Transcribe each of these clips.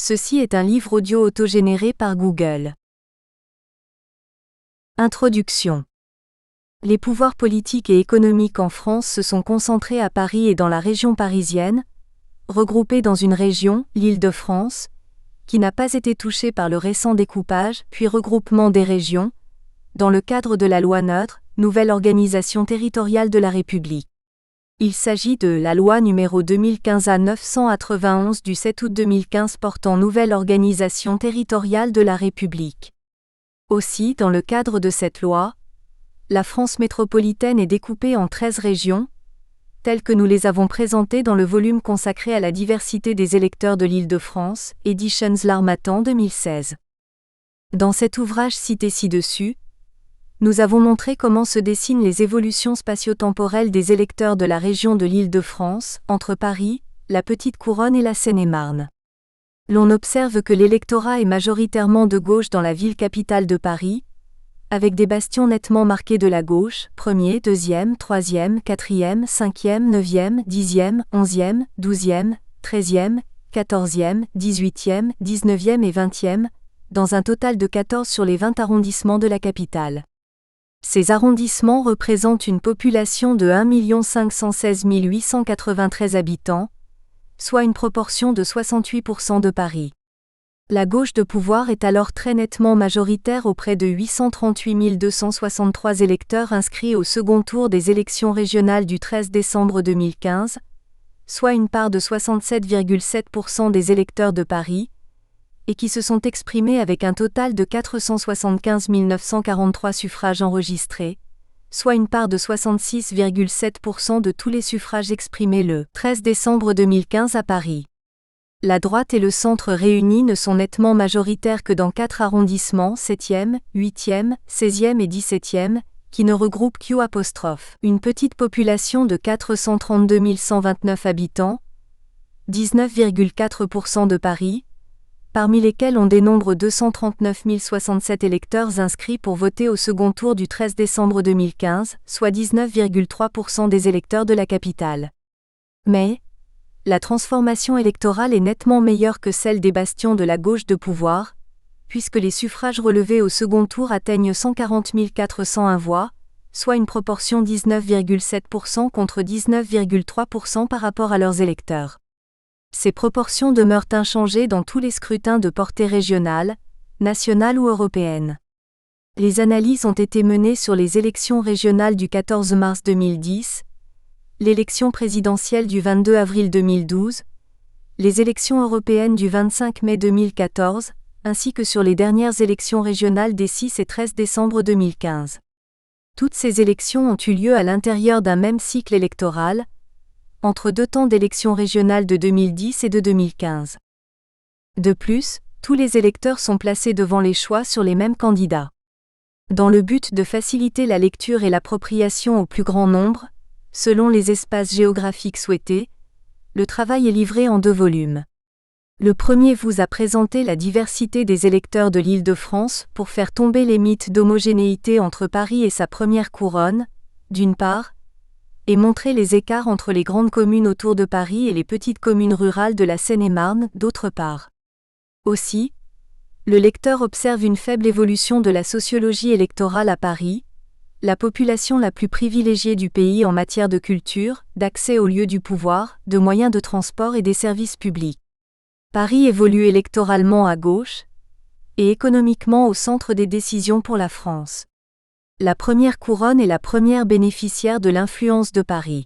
Ceci est un livre audio autogénéré par Google. Introduction. Les pouvoirs politiques et économiques en France se sont concentrés à Paris et dans la région parisienne, regroupés dans une région, l'Île-de-France, qui n'a pas été touchée par le récent découpage puis regroupement des régions, dans le cadre de la loi neutre, nouvelle organisation territoriale de la République. Il s'agit de la loi numéro 2015-991 du 7 août 2015 portant nouvelle organisation territoriale de la République. Aussi, dans le cadre de cette loi, la France métropolitaine est découpée en 13 régions, telles que nous les avons présentées dans le volume consacré à la diversité des électeurs de l'Île-de-France, Editions L'Harmattan 2016. Dans cet ouvrage cité ci-dessus, nous avons montré comment se dessinent les évolutions spatio-temporelles des électeurs de la région de l'Île-de-France, entre Paris, la Petite Couronne et la Seine-et-Marne. L'on observe que l'électorat est majoritairement de gauche dans la ville capitale de Paris, avec des bastions nettement marqués de la gauche, 1er, 2e, 3e, 4e, 5e, 9e, 10e, 11e, 12e, 13e, 14e, 18e, 19e et 20e, dans un total de 14 sur les 20 arrondissements de la capitale. Ces arrondissements représentent une population de 1 516 893 habitants, soit une proportion de 68% de Paris. La gauche de pouvoir est alors très nettement majoritaire auprès de 838 263 électeurs inscrits au second tour des élections régionales du 13 décembre 2015, soit une part de 67,7% des électeurs de Paris, et qui se sont exprimés avec un total de 475 943 suffrages enregistrés, soit une part de 66,7% de tous les suffrages exprimés le 13 décembre 2015 à Paris. La droite et le centre réunis ne sont nettement majoritaires que dans 4 arrondissements, 7e, 8e, 16e et 17e, qui ne regroupent qu'U', une petite population de 432 129 habitants, 19,4% de Paris, parmi lesquels on dénombre 239 067 électeurs inscrits pour voter au second tour du 13 décembre 2015, soit 19,3% des électeurs de la capitale. Mais, la transformation électorale est nettement meilleure que celle des bastions de la gauche de pouvoir, puisque les suffrages relevés au second tour atteignent 140 401 voix, soit une proportion 19,7% contre 19,3% par rapport à leurs électeurs. Ces proportions demeurent inchangées dans tous les scrutins de portée régionale, nationale ou européenne. Les analyses ont été menées sur les élections régionales du 14 mars 2010, l'élection présidentielle du 22 avril 2012, les élections européennes du 25 mai 2014, ainsi que sur les dernières élections régionales des 6 et 13 décembre 2015. Toutes ces élections ont eu lieu à l'intérieur d'un même cycle électoral, entre 2 temps d'élections régionales de 2010 et de 2015. De plus, tous les électeurs sont placés devant les choix sur les mêmes candidats. Dans le but de faciliter la lecture et l'appropriation au plus grand nombre, selon les espaces géographiques souhaités, le travail est livré en 2 volumes. Le premier vous a présenté la diversité des électeurs de l'Île-de-France pour faire tomber les mythes d'homogénéité entre Paris et sa première couronne, d'une part, et montrer les écarts entre les grandes communes autour de Paris et les petites communes rurales de la Seine-et-Marne, d'autre part. Aussi, le lecteur observe une faible évolution de la sociologie électorale à Paris, la population la plus privilégiée du pays en matière de culture, d'accès aux lieux du pouvoir, de moyens de transport et des services publics. Paris évolue électoralement à gauche, et économiquement au centre des décisions pour la France. La première couronne est la première bénéficiaire de l'influence de Paris.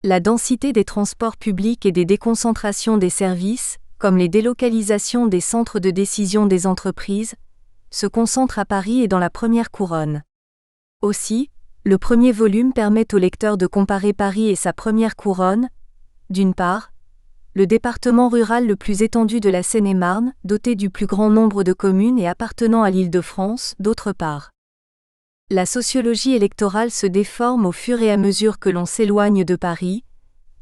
La densité des transports publics et des déconcentrations des services, comme les délocalisations des centres de décision des entreprises, se concentrent à Paris et dans la première couronne. Aussi, le premier volume permet au lecteur de comparer Paris et sa première couronne, d'une part, le département rural le plus étendu de la Seine-et-Marne, doté du plus grand nombre de communes et appartenant à l'Île-de-France, d'autre part. La sociologie électorale se déforme au fur et à mesure que l'on s'éloigne de Paris,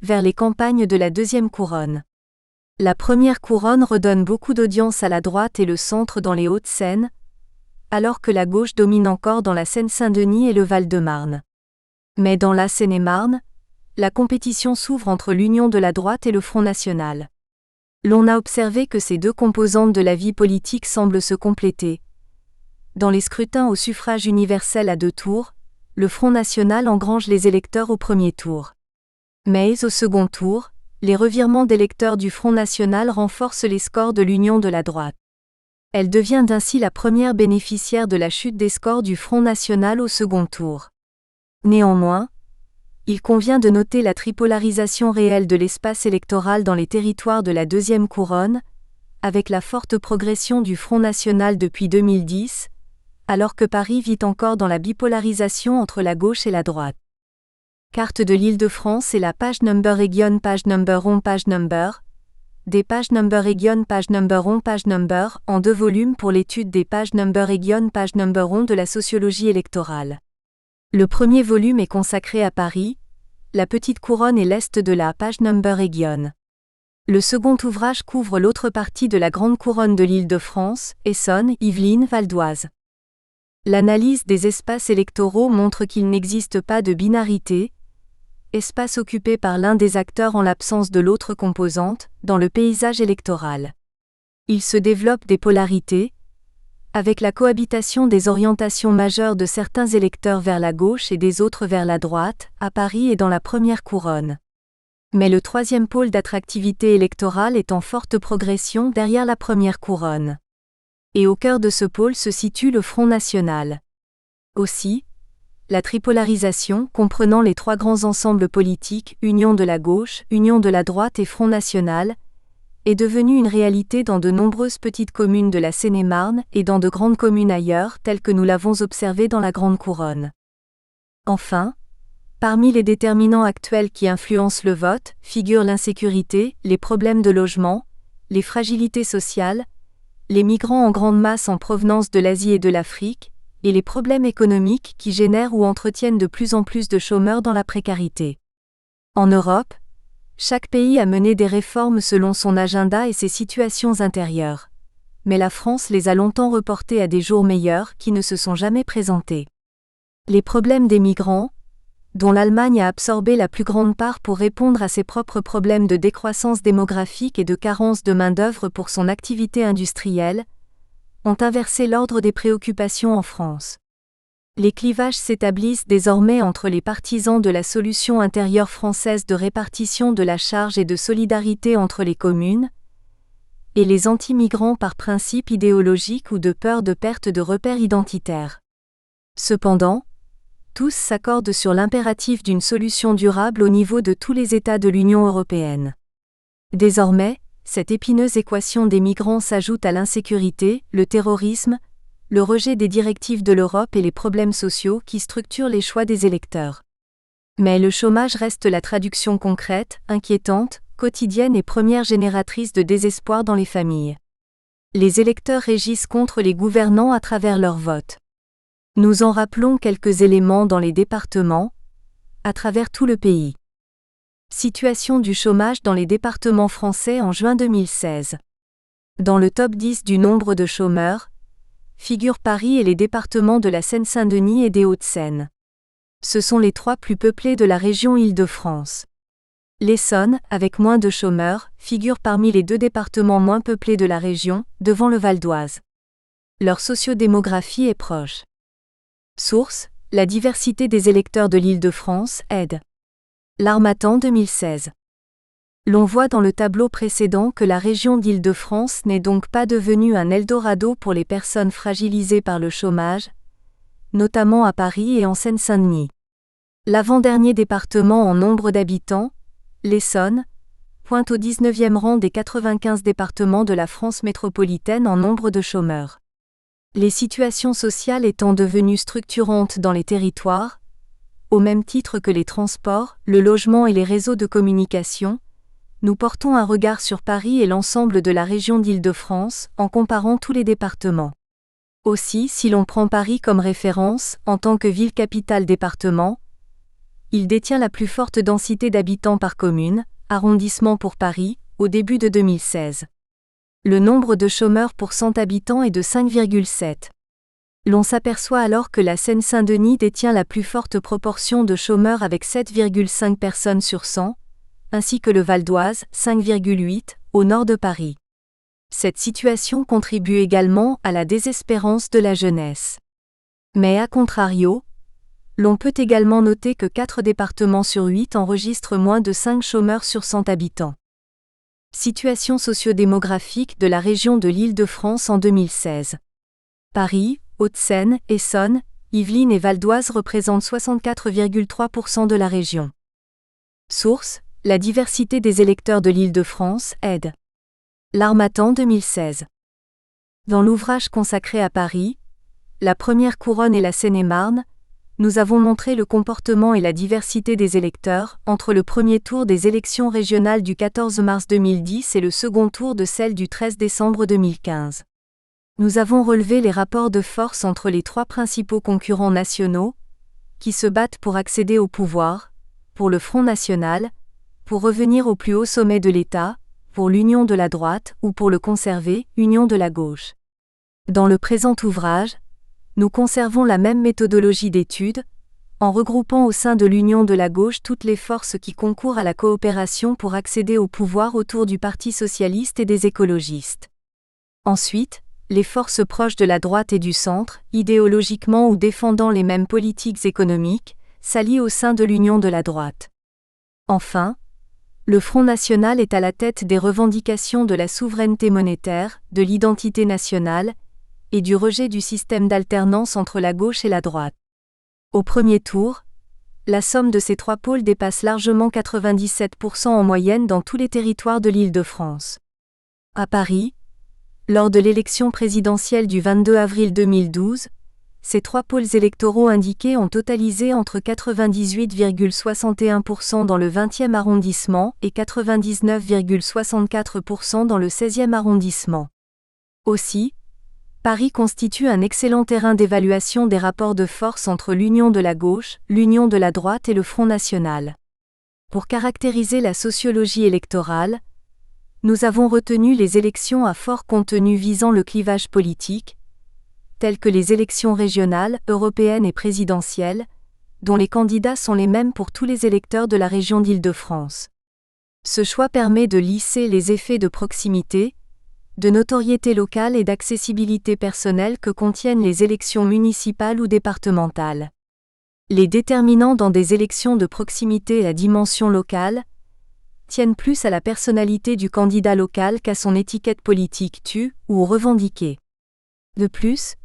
vers les campagnes de la deuxième couronne. La première couronne redonne beaucoup d'audience à la droite et le centre dans les Hauts-de-Seine, alors que la gauche domine encore dans la Seine-Saint-Denis et le Val-de-Marne. Mais dans la Seine-et-Marne, la compétition s'ouvre entre l'union de la droite et le Front National. L'on a observé que ces deux composantes de la vie politique semblent se compléter. Dans les scrutins au suffrage universel à 2 tours, le Front national engrange les électeurs au premier tour. Mais au second tour, les revirements d'électeurs du Front national renforcent les scores de l'Union de la droite. Elle devient ainsi la première bénéficiaire de la chute des scores du Front national au second tour. Néanmoins, il convient de noter la tripolarisation réelle de l'espace électoral dans les territoires de la deuxième couronne, avec la forte progression du Front national depuis 2010, alors que Paris vit encore dans la bipolarisation entre la gauche et la droite. Carte de l'Île-de-France et la page number region page number on page number. Des pages number region page number on page number en 2 volumes pour l'étude des pages number region page number on de la sociologie électorale. Le premier volume est consacré à Paris, la petite couronne et l'est de la page number region. Le second ouvrage couvre l'autre partie de la grande couronne de l'Île-de-France, Essonne, Yvelines, Val d'Oise. L'analyse des espaces électoraux montre qu'il n'existe pas de binarité, espace occupé par l'un des acteurs en l'absence de l'autre composante, dans le paysage électoral. Il se développe des polarités, avec la cohabitation des orientations majeures de certains électeurs vers la gauche et des autres vers la droite, à Paris et dans la première couronne. Mais le troisième pôle d'attractivité électorale est en forte progression derrière la première couronne. Et au cœur de ce pôle se situe le Front national. Aussi, la tripolarisation, comprenant les 3 grands ensembles politiques, Union de la gauche, Union de la droite et Front national, est devenue une réalité dans de nombreuses petites communes de la Seine-et-Marne et dans de grandes communes ailleurs, telles que nous l'avons observé dans la Grande Couronne. Enfin, parmi les déterminants actuels qui influencent le vote, figurent l'insécurité, les problèmes de logement, les fragilités sociales, les migrants en grande masse en provenance de l'Asie et de l'Afrique, et les problèmes économiques qui génèrent ou entretiennent de plus en plus de chômeurs dans la précarité. En Europe, chaque pays a mené des réformes selon son agenda et ses situations intérieures. Mais la France les a longtemps reportées à des jours meilleurs qui ne se sont jamais présentés. Les problèmes des migrants, dont l'Allemagne a absorbé la plus grande part pour répondre à ses propres problèmes de décroissance démographique et de carence de main-d'œuvre pour son activité industrielle, ont inversé l'ordre des préoccupations en France. Les clivages s'établissent désormais entre les partisans de la solution intérieure française de répartition de la charge et de solidarité entre les communes, et les anti-migrants par principe idéologique ou de peur de perte de repères identitaires. Cependant, tous s'accordent sur l'impératif d'une solution durable au niveau de tous les États de l'Union européenne. Désormais, cette épineuse équation des migrants s'ajoute à l'insécurité, le terrorisme, le rejet des directives de l'Europe et les problèmes sociaux qui structurent les choix des électeurs. Mais le chômage reste la traduction concrète, inquiétante, quotidienne et première génératrice de désespoir dans les familles. Les électeurs régissent contre les gouvernants à travers leur vote. Nous en rappelons quelques éléments dans les départements, à travers tout le pays. Situation du chômage dans les départements français en juin 2016. Dans le top 10 du nombre de chômeurs, figurent Paris et les départements de la Seine-Saint-Denis et des Hauts-de-Seine. Ce sont les 3 plus peuplés de la région Île-de-France. L'Essonne, avec moins de chômeurs, figure parmi les 2 départements moins peuplés de la région, devant le Val d'Oise. Leur sociodémographie est proche. Source: la diversité des électeurs de l'Île-de-France, aide. L'Harmattan 2016. L'on voit dans le tableau précédent que la région d'Île-de-France n'est donc pas devenue un Eldorado pour les personnes fragilisées par le chômage, notamment à Paris et en Seine-Saint-Denis. L'avant-dernier département en nombre d'habitants, l'Essonne, pointe au 19e rang des 95 départements de la France métropolitaine en nombre de chômeurs. Les situations sociales étant devenues structurantes dans les territoires, au même titre que les transports, le logement et les réseaux de communication, nous portons un regard sur Paris et l'ensemble de la région d'Île-de-France, en comparant tous les départements. Aussi, si l'on prend Paris comme référence, en tant que ville-capitale-département, il détient la plus forte densité d'habitants par commune, arrondissement pour Paris, au début de 2016. Le nombre de chômeurs pour 100 habitants est de 5,7. L'on s'aperçoit alors que la Seine-Saint-Denis détient la plus forte proportion de chômeurs avec 7,5 personnes sur 100, ainsi que le Val d'Oise, 5,8, au nord de Paris. Cette situation contribue également à la désespérance de la jeunesse. Mais à contrario, l'on peut également noter que 4 départements sur 8 enregistrent moins de 5 chômeurs sur 100 habitants. Situation socio-démographique de la région de l'Île-de-France en 2016. Paris, Hauts-de-Seine, Essonne, Yvelines et Val d'Oise représentent 64,3% de la région. Source: la diversité des électeurs de l'Île-de-France, aide. L'Harmattan 2016. Dans l'ouvrage consacré à Paris, la première couronne et la Seine-et-Marne, nous avons montré le comportement et la diversité des électeurs entre le premier tour des élections régionales du 14 mars 2010 et le second tour de celle du 13 décembre 2015. Nous avons relevé les rapports de force entre les 3 principaux concurrents nationaux, qui se battent pour accéder au pouvoir, pour le Front National, pour revenir au plus haut sommet de l'État, pour l'Union de la droite ou pour le conserver, Union de la gauche. Dans le présent ouvrage, nous conservons la même méthodologie d'étude, en regroupant au sein de l'Union de la gauche toutes les forces qui concourent à la coopération pour accéder au pouvoir autour du Parti socialiste et des écologistes. Ensuite, les forces proches de la droite et du centre, idéologiquement ou défendant les mêmes politiques économiques, s'allient au sein de l'Union de la droite. Enfin, le Front National est à la tête des revendications de la souveraineté monétaire, de l'identité nationale, et du rejet du système d'alternance entre la gauche et la droite. Au premier tour, la somme de ces 3 pôles dépasse largement 97% en moyenne dans tous les territoires de l'Île-de-France. À Paris, lors de l'élection présidentielle du 22 avril 2012, ces 3 pôles électoraux indiqués ont totalisé entre 98,61% dans le 20e arrondissement et 99,64% dans le 16e arrondissement. Aussi, Paris constitue un excellent terrain d'évaluation des rapports de force entre l'Union de la gauche, l'Union de la droite et le Front National. Pour caractériser la sociologie électorale, nous avons retenu les élections à fort contenu visant le clivage politique, telles que les élections régionales, européennes et présidentielles, dont les candidats sont les mêmes pour tous les électeurs de la région d'Île-de-France. Ce choix permet de lisser les effets de proximité, de notoriété locale et d'accessibilité personnelle que contiennent les élections municipales ou départementales. Les déterminants dans des élections de proximité à dimension locale tiennent plus à la personnalité du candidat local qu'à son étiquette politique ou revendiquée. De plus,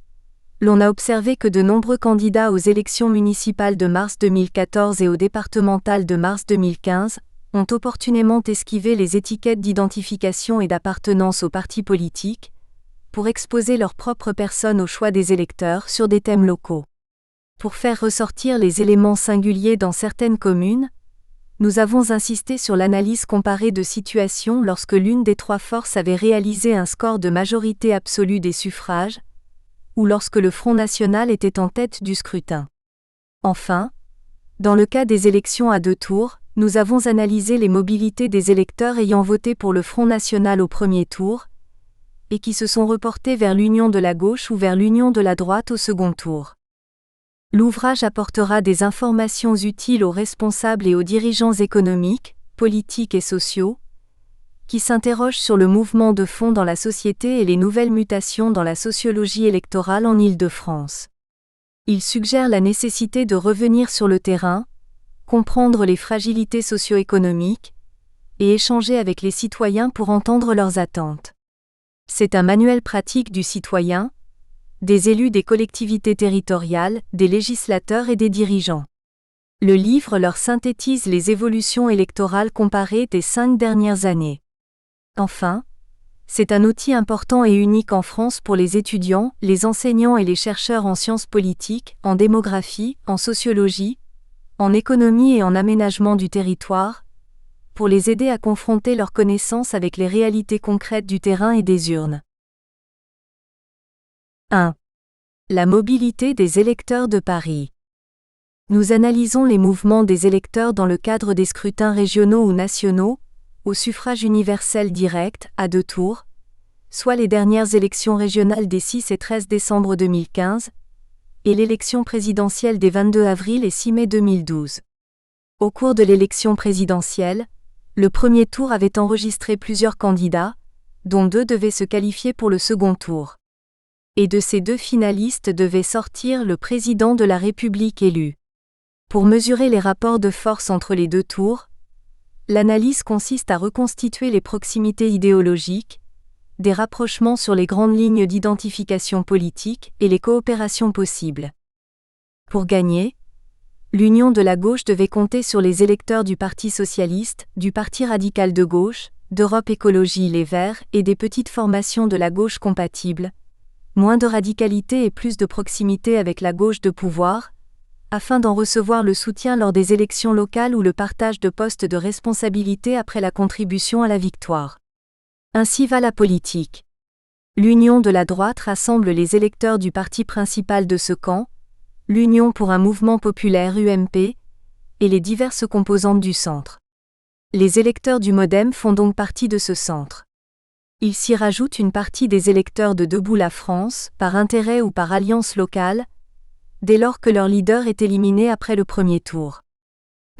l'on a observé que de nombreux candidats aux élections municipales de mars 2014 et aux départementales de mars 2015 ont opportunément esquivé les étiquettes d'identification et d'appartenance aux partis politiques, pour exposer leur propre personne au choix des électeurs sur des thèmes locaux. Pour faire ressortir les éléments singuliers dans certaines communes, nous avons insisté sur l'analyse comparée de situations lorsque l'une des 3 forces avait réalisé un score de majorité absolue des suffrages, ou lorsque le Front National était en tête du scrutin. Enfin, dans le cas des élections à 2 tours, nous avons analysé les mobilités des électeurs ayant voté pour le Front National au premier tour, et qui se sont reportés vers l'Union de la gauche ou vers l'Union de la droite au second tour. L'ouvrage apportera des informations utiles aux responsables et aux dirigeants économiques, politiques et sociaux, qui s'interrogent sur le mouvement de fond dans la société et les nouvelles mutations dans la sociologie électorale en Île-de-France. Il suggère la nécessité de revenir sur le terrain, comprendre les fragilités socio-économiques, et échanger avec les citoyens pour entendre leurs attentes. C'est un manuel pratique du citoyen, des élus des collectivités territoriales, des législateurs et des dirigeants. Le livre leur synthétise les évolutions électorales comparées des 5 dernières années. Enfin, c'est un outil important et unique en France pour les étudiants, les enseignants et les chercheurs en sciences politiques, en démographie, en sociologie, en économie et en aménagement du territoire, pour les aider à confronter leurs connaissances avec les réalités concrètes du terrain et des urnes. 1. La mobilité des électeurs de Paris. Nous analysons les mouvements des électeurs dans le cadre des scrutins régionaux ou nationaux, au suffrage universel direct, à 2 tours, soit les dernières élections régionales des 6 et 13 décembre 2015, et l'élection présidentielle des 22 avril et 6 mai 2012. Au cours de l'élection présidentielle, Le premier tour avait enregistré plusieurs candidats, dont 2 devaient se qualifier pour le second tour. Et de ces 2 finalistes devait sortir le président de la République élu. Pour mesurer les rapports de force entre les 2 tours, l'analyse consiste à reconstituer les proximités idéologiques, des rapprochements sur les grandes lignes d'identification politique et les coopérations possibles. Pour gagner, l'union de la gauche devait compter sur les électeurs du Parti socialiste, du Parti radical de gauche, d'Europe Écologie Les Verts et des petites formations de la gauche compatible, moins de radicalité et plus de proximité avec la gauche de pouvoir, afin d'en recevoir le soutien lors des élections locales ou le partage de postes de responsabilité après la contribution à la victoire. Ainsi va la politique. L'Union de la droite rassemble les électeurs du parti principal de ce camp, l'Union pour un mouvement populaire UMP, et les diverses composantes du centre. Les électeurs du MoDem font donc partie de ce centre. Il s'y rajoute une partie des électeurs de Debout la France, par intérêt ou par alliance locale, dès lors que leur leader est éliminé après le premier tour.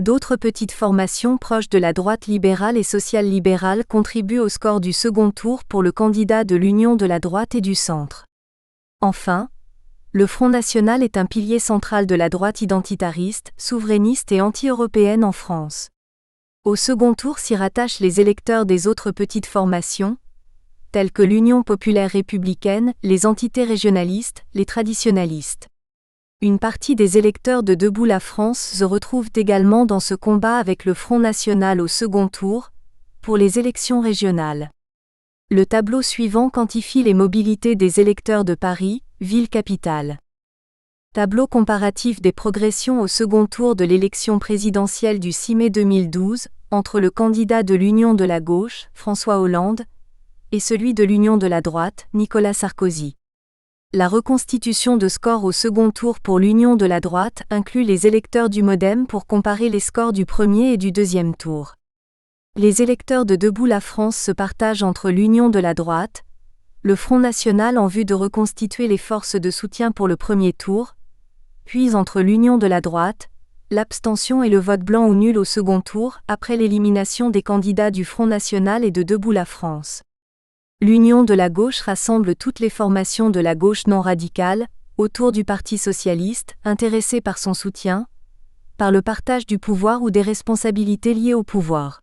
D'autres petites formations proches de la droite libérale et social-libérale contribuent au score du second tour pour le candidat de l'Union de la droite et du centre. Enfin, le Front national est un pilier central de la droite identitariste, souverainiste et anti-européenne en France. Au second tour s'y rattachent les électeurs des autres petites formations, telles que l'Union populaire républicaine, les entités régionalistes, les traditionalistes. Une partie des électeurs de Debout la France se retrouvent également dans ce combat avec le Front national au second tour, pour les élections régionales. Le tableau suivant quantifie les mobilités des électeurs de Paris, ville-capitale. Tableau comparatif des progressions au second tour de l'élection présidentielle du 6 mai 2012, entre le candidat de l'Union de la gauche, François Hollande, et celui de l'Union de la droite, Nicolas Sarkozy. La reconstitution de scores au second tour pour l'Union de la droite inclut les électeurs du MoDem pour comparer les scores du premier et du deuxième tour. Les électeurs de Debout la France se partagent entre l'Union de la droite, le Front national en vue de reconstituer les forces de soutien pour le premier tour, puis entre l'Union de la droite, l'abstention et le vote blanc ou nul au second tour après l'élimination des candidats du Front national et de Debout la France. L'Union de la gauche rassemble toutes les formations de la gauche non radicale, autour du Parti socialiste, intéressées par son soutien, par le partage du pouvoir ou des responsabilités liées au pouvoir.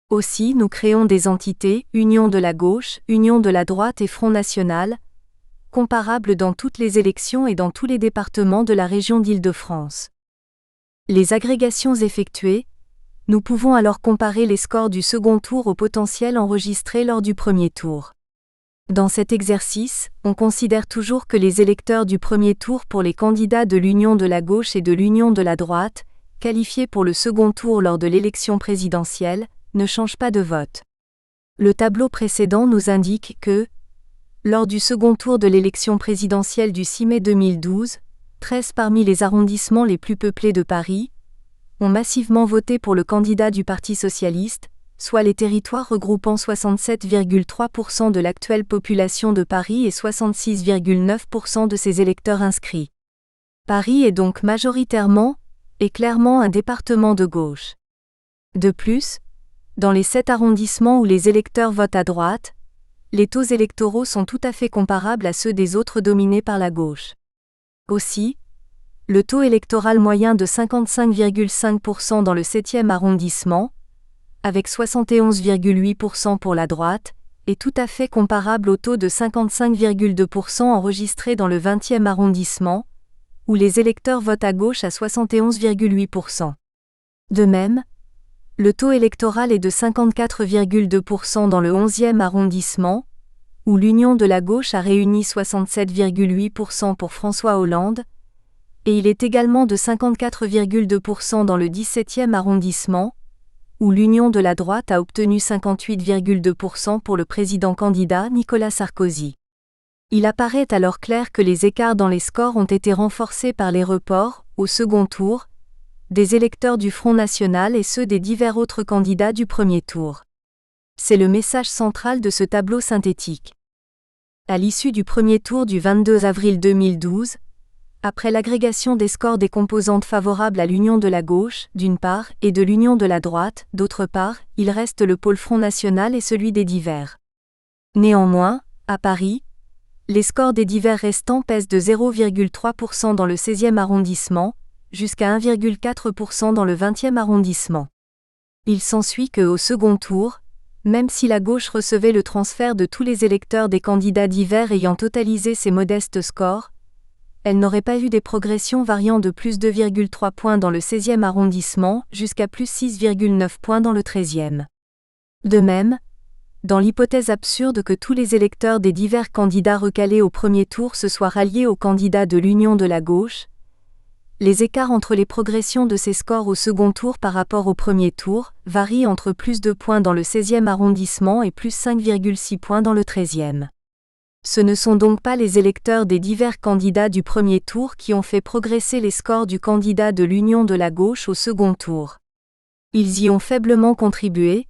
Aussi, nous créons des entités, Union de la gauche, Union de la droite et Front national, comparables dans toutes les élections et dans tous les départements de la région d'Île-de-France. Les agrégations effectuées, nous pouvons alors comparer les scores du second tour au potentiel enregistré lors du premier tour. Dans cet exercice, on considère toujours que les électeurs du premier tour pour les candidats de l'Union de la gauche et de l'Union de la droite, qualifiés pour le second tour lors de l'élection présidentielle, ne changent pas de vote. Le tableau précédent nous indique que, lors du second tour de l'élection présidentielle du 6 mai 2012, 13 parmi les arrondissements les plus peuplés de Paris, ont massivement voté pour le candidat du Parti socialiste, soit les territoires regroupant 67,3% de l'actuelle population de Paris et 66,9% de ses électeurs inscrits. Paris est donc majoritairement et clairement un département de gauche. De plus, dans les 7 arrondissements où les électeurs votent à droite, les taux électoraux sont tout à fait comparables à ceux des autres dominés par la gauche. Aussi, le taux électoral moyen de 55,5% dans le 7e arrondissement, avec 71,8% pour la droite, est tout à fait comparable au taux de 55,2% enregistré dans le 20e arrondissement, où les électeurs votent à gauche à 71,8%. De même, le taux électoral est de 54,2% dans le 11e arrondissement, où l'Union de la gauche a réuni 67,8% pour François Hollande, et il est également de 54,2% dans le 17e arrondissement, où l'Union de la droite a obtenu 58,2% pour le président-candidat Nicolas Sarkozy. Il apparaît alors clair que les écarts dans les scores ont été renforcés par les reports, au second tour, des électeurs du Front national et ceux des divers autres candidats du premier tour. C'est le message central de ce tableau synthétique. À l'issue du premier tour du 22 avril 2012, Après l'agrégation des scores des composantes favorables à l'union de la gauche, d'une part, et de l'union de la droite, d'autre part, il reste le pôle Front National et celui des divers. Néanmoins, à Paris, les scores des divers restants pèsent de 0,3% dans le 16e arrondissement, jusqu'à 1,4% dans le 20e arrondissement. Il s'ensuit que, au second tour, même si la gauche recevait le transfert de tous les électeurs des candidats divers ayant totalisé ces modestes scores, elle n'aurait pas eu des progressions variant de plus 2,3 points dans le 16e arrondissement jusqu'à plus 6,9 points dans le 13e. De même, dans l'hypothèse absurde que tous les électeurs des divers candidats recalés au premier tour se soient ralliés aux candidats de l'union de la gauche, les écarts entre les progressions de ces scores au second tour par rapport au premier tour varient entre plus 2 points dans le 16e arrondissement et plus 5,6 points dans le 13e. Ce ne sont donc pas les électeurs des divers candidats du premier tour qui ont fait progresser les scores du candidat de l'union de la gauche au second tour. Ils y ont faiblement contribué,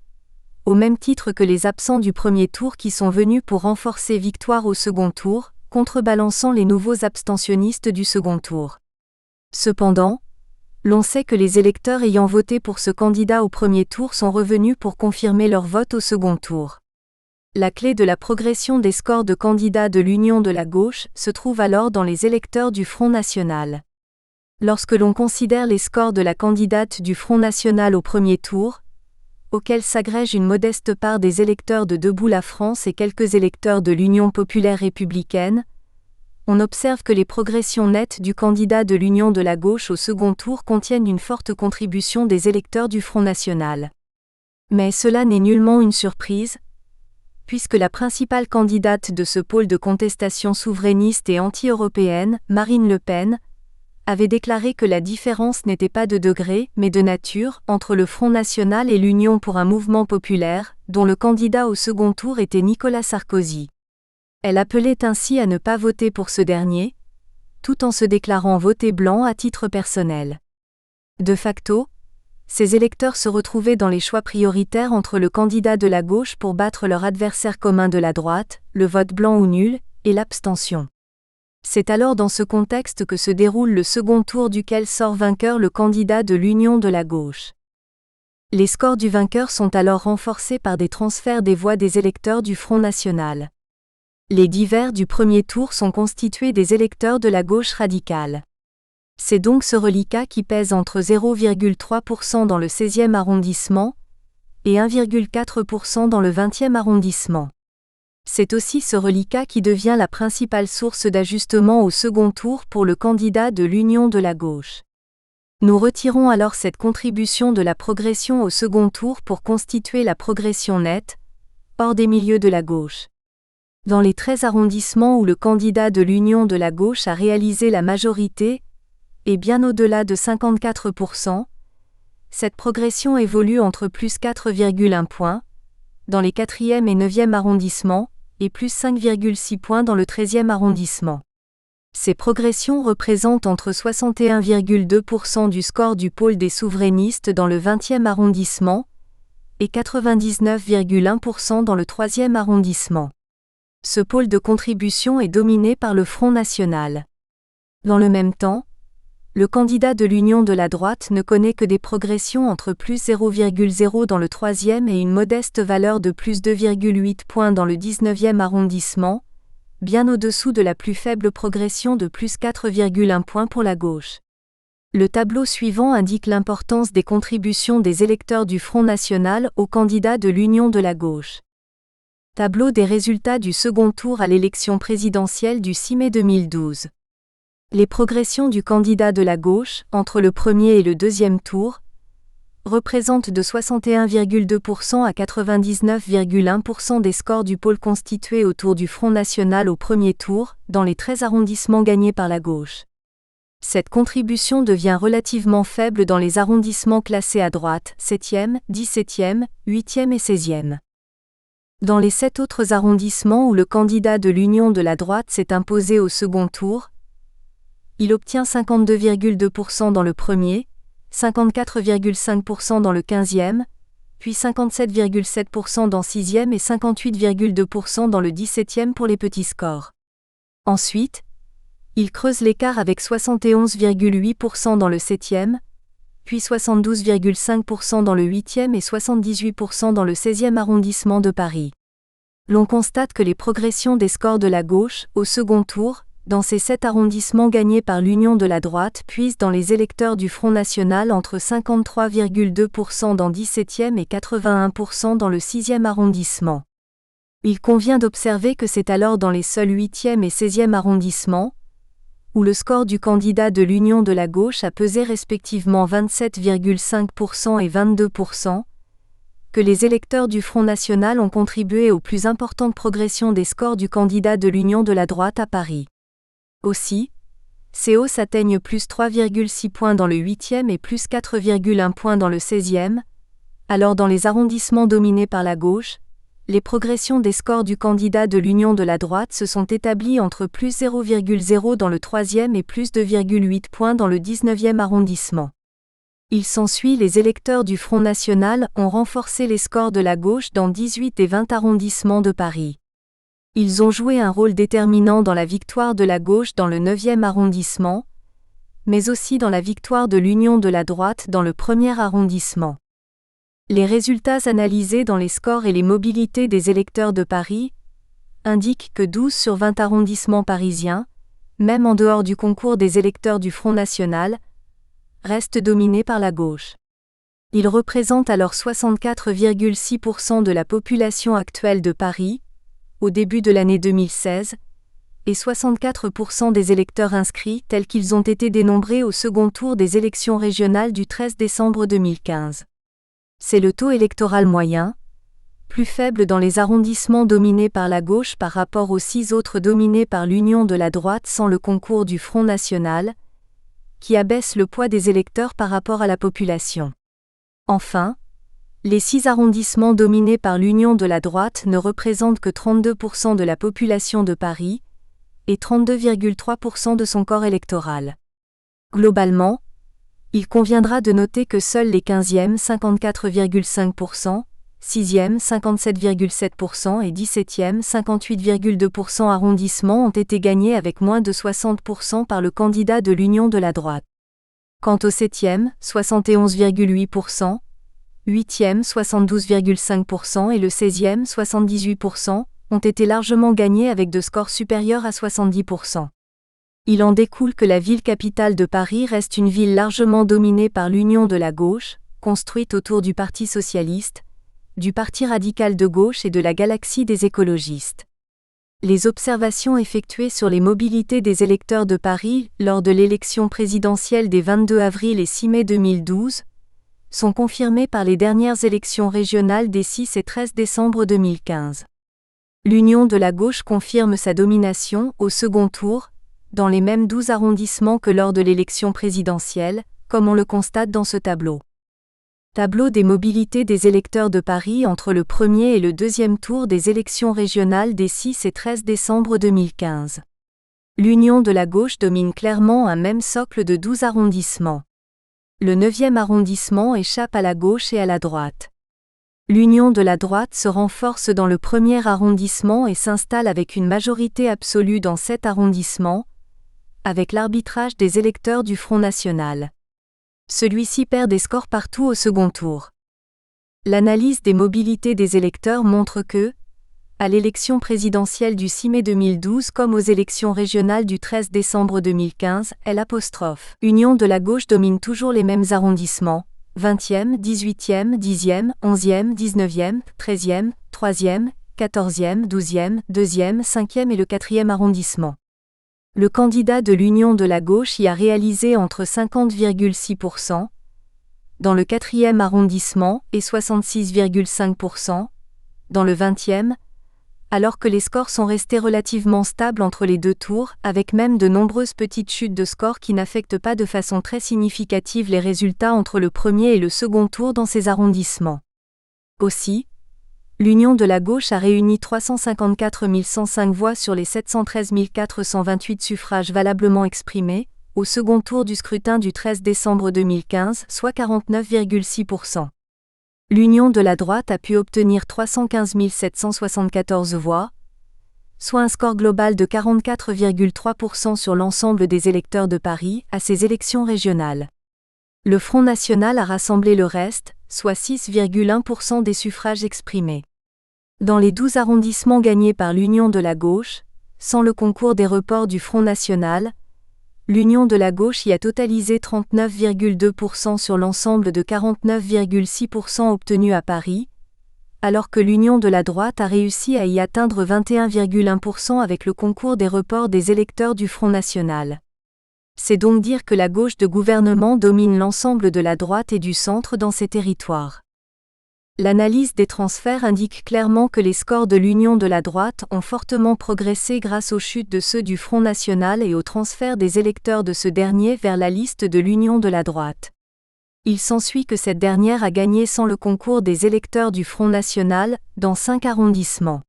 au même titre que les absents du premier tour qui sont venus pour renforcer victoire au second tour, contrebalançant les nouveaux abstentionnistes du second tour. Cependant, l'on sait que les électeurs ayant voté pour ce candidat au premier tour sont revenus pour confirmer leur vote au second tour. La clé de la progression des scores de candidats de l'union de la gauche se trouve alors dans les électeurs du Front National. Lorsque l'on considère les scores de la candidate du Front National au premier tour, auxquels s'agrège une modeste part des électeurs de Debout la France et quelques électeurs de l'Union populaire républicaine, on observe que les progressions nettes du candidat de l'union de la gauche au second tour contiennent une forte contribution des électeurs du Front National. Mais cela n'est nullement une surprise, puisque la principale candidate de ce pôle de contestation souverainiste et anti-européenne, Marine Le Pen, avait déclaré que la différence n'était pas de degré, mais de nature, entre le Front National et l'Union pour un mouvement populaire, dont le candidat au second tour était Nicolas Sarkozy. Elle appelait ainsi à ne pas voter pour ce dernier, tout en se déclarant voter blanc à titre personnel. De facto, ces électeurs se retrouvaient dans les choix prioritaires entre le candidat de la gauche pour battre leur adversaire commun de la droite, le vote blanc ou nul, et l'abstention. C'est alors dans ce contexte que se déroule le second tour duquel sort vainqueur le candidat de l'union de la gauche. Les scores du vainqueur sont alors renforcés par des transferts des voix des électeurs du Front National. Les divers du premier tour sont constitués des électeurs de la gauche radicale. C'est donc ce reliquat qui pèse entre 0,3% dans le 16e arrondissement et 1,4% dans le 20e arrondissement. C'est aussi ce reliquat qui devient la principale source d'ajustement au second tour pour le candidat de l'union de la gauche. Nous retirons alors cette contribution de la progression au second tour pour constituer la progression nette, hors des milieux de la gauche. Dans les 13 arrondissements où le candidat de l'union de la gauche a réalisé la majorité, et bien au-delà de 54%, cette progression évolue entre plus 4,1 points, dans les 4e et 9e arrondissements, et plus 5,6 points dans le 13e arrondissement. Ces progressions représentent entre 61,2% du score du pôle des souverainistes dans le 20e arrondissement, et 99,1% dans le 3e arrondissement. Ce pôle de contribution est dominé par le Front National. Dans le même temps, le candidat de l'union de la droite ne connaît que des progressions entre plus 0,0 dans le 3e et une modeste valeur de plus 2,8 points dans le 19e arrondissement, bien au-dessous de la plus faible progression de plus 4,1 points pour la gauche. Le tableau suivant indique l'importance des contributions des électeurs du Front National aux candidats de l'union de la gauche. Tableau des résultats du second tour à l'élection présidentielle du 6 mai 2012. Les progressions du candidat de la gauche, entre le premier et le deuxième tour, représentent de 61,2% à 99,1% des scores du pôle constitué autour du Front National au premier tour, dans les 13 arrondissements gagnés par la gauche. Cette contribution devient relativement faible dans les arrondissements classés à droite, 7e, 17e, 8e et 16e. Dans les 7 autres arrondissements où le candidat de l'union de la droite s'est imposé au second tour, il obtient 52,2% dans le premier, 54,5% dans le 15e, puis 57,7% dans 6e et 58,2% dans le 17e pour les petits scores. Ensuite, Il creuse l'écart avec 71,8% dans le 7e, puis 72,5% dans le 8e et 78% dans le 16e arrondissement de Paris. L'on constate que les progressions des scores de la gauche, au second tour, dans ces 7 arrondissements gagnés par l'union de la droite puisent dans les électeurs du Front National entre 53,2% dans 17e et 81% dans le 6e arrondissement. Il convient d'observer que c'est alors dans les seuls 8e et 16e arrondissements, où le score du candidat de l'union de la gauche a pesé respectivement 27,5% et 22%, que les électeurs du Front National ont contribué aux plus importantes progressions des scores du candidat de l'union de la droite à Paris. Aussi, ces hausses atteignent plus 3,6 points dans le 8e et plus 4,1 points dans le 16e, alors dans les arrondissements dominés par la gauche, les progressions des scores du candidat de l'union de la droite se sont établies entre plus 0,0 dans le 3e et plus 2,8 points dans le 19e arrondissement. Il s'ensuit les électeurs du Front National ont renforcé les scores de la gauche dans 18 des 20 arrondissements de Paris. Ils ont joué un rôle déterminant dans la victoire de la gauche dans le 9e arrondissement, mais aussi dans la victoire de l'union de la droite dans le 1er arrondissement. Les résultats analysés dans les scores et les mobilités des électeurs de Paris indiquent que 12 sur 20 arrondissements parisiens, même en dehors du concours des électeurs du Front National, restent dominés par la gauche. Ils représentent alors 64,6% de la population actuelle de Paris, au début de l'année 2016, et 64% des électeurs inscrits tels qu'ils ont été dénombrés au second tour des élections régionales du 13 décembre 2015. C'est le taux électoral moyen, plus faible dans les arrondissements dominés par la gauche par rapport aux 6 autres dominés par l'union de la droite sans le concours du Front National, qui abaisse le poids des électeurs par rapport à la population. Enfin, les 6 arrondissements dominés par l'union de la droite ne représentent que 32% de la population de Paris et 32,3% de son corps électoral. Globalement, il conviendra de noter que seuls les 15e 54,5%, 6e 57,7% et 17e 58,2% arrondissements ont été gagnés avec moins de 60% par le candidat de l'union de la droite. Quant au 7e, 71,8%, 8e 72,5% et le 16e 78% ont été largement gagnés avec de scores supérieurs à 70%. Il en découle que la ville capitale de Paris reste une ville largement dominée par l'union de la gauche, construite autour du Parti socialiste, du Parti radical de gauche et de la galaxie des écologistes. Les observations effectuées sur les mobilités des électeurs de Paris lors de l'élection présidentielle des 22 avril et 6 mai 2012 sont confirmées par les dernières élections régionales des 6 et 13 décembre 2015. L'union de la gauche confirme sa domination au second tour, dans les mêmes 12 arrondissements que lors de l'élection présidentielle, comme on le constate dans ce tableau. Tableau des mobilités des électeurs de Paris entre le premier et le deuxième tour des élections régionales des 6 et 13 décembre 2015. L'union de la gauche domine clairement un même socle de 12 arrondissements. Le 9e arrondissement échappe à la gauche et à la droite. L'union de la droite se renforce dans le 1er arrondissement et s'installe avec une majorité absolue dans 7 arrondissements, avec l'arbitrage des électeurs du Front National. Celui-ci perd des scores partout au second tour. L'analyse des mobilités des électeurs montre que, à l'élection présidentielle du 6 mai 2012 comme aux élections régionales du 13 décembre 2015, Union de la gauche domine toujours les mêmes arrondissements, 20e, 18e, 10e, 11e, 19e, 13e, 3e, 14e, 12e, 2e, 5e et le 4e arrondissement. Le candidat de l'Union de la gauche y a réalisé entre 50,6% dans le 4e arrondissement et 66,5% dans le 20e, alors que les scores sont restés relativement stables entre les deux tours, avec même de nombreuses petites chutes de scores qui n'affectent pas de façon très significative les résultats entre le premier et le second tour dans ces arrondissements. Aussi, l'Union de la gauche a réuni 354 105 voix sur les 713 428 suffrages valablement exprimés, au second tour du scrutin du 13 décembre 2015, soit 49,6%. L'Union de la droite a pu obtenir 315 774 voix, soit un score global de 44,3% sur l'ensemble des électeurs de Paris à ces élections régionales. Le Front national a rassemblé le reste, soit 6,1% des suffrages exprimés. Dans les 12 arrondissements gagnés par l'Union de la gauche, sans le concours des reports du Front national, l'Union de la gauche y a totalisé 39,2% sur l'ensemble de 49,6% obtenus à Paris, alors que l'Union de la droite a réussi à y atteindre 21,1% avec le concours des reports des électeurs du Front national. C'est donc dire que la gauche de gouvernement domine l'ensemble de la droite et du centre dans ces territoires. L'analyse des transferts indique clairement que les scores de l'Union de la droite ont fortement progressé grâce aux chutes de ceux du Front national et au transfert des électeurs de ce dernier vers la liste de l'Union de la droite. Il s'ensuit que cette dernière a gagné sans le concours des électeurs du Front national, dans 5 arrondissements.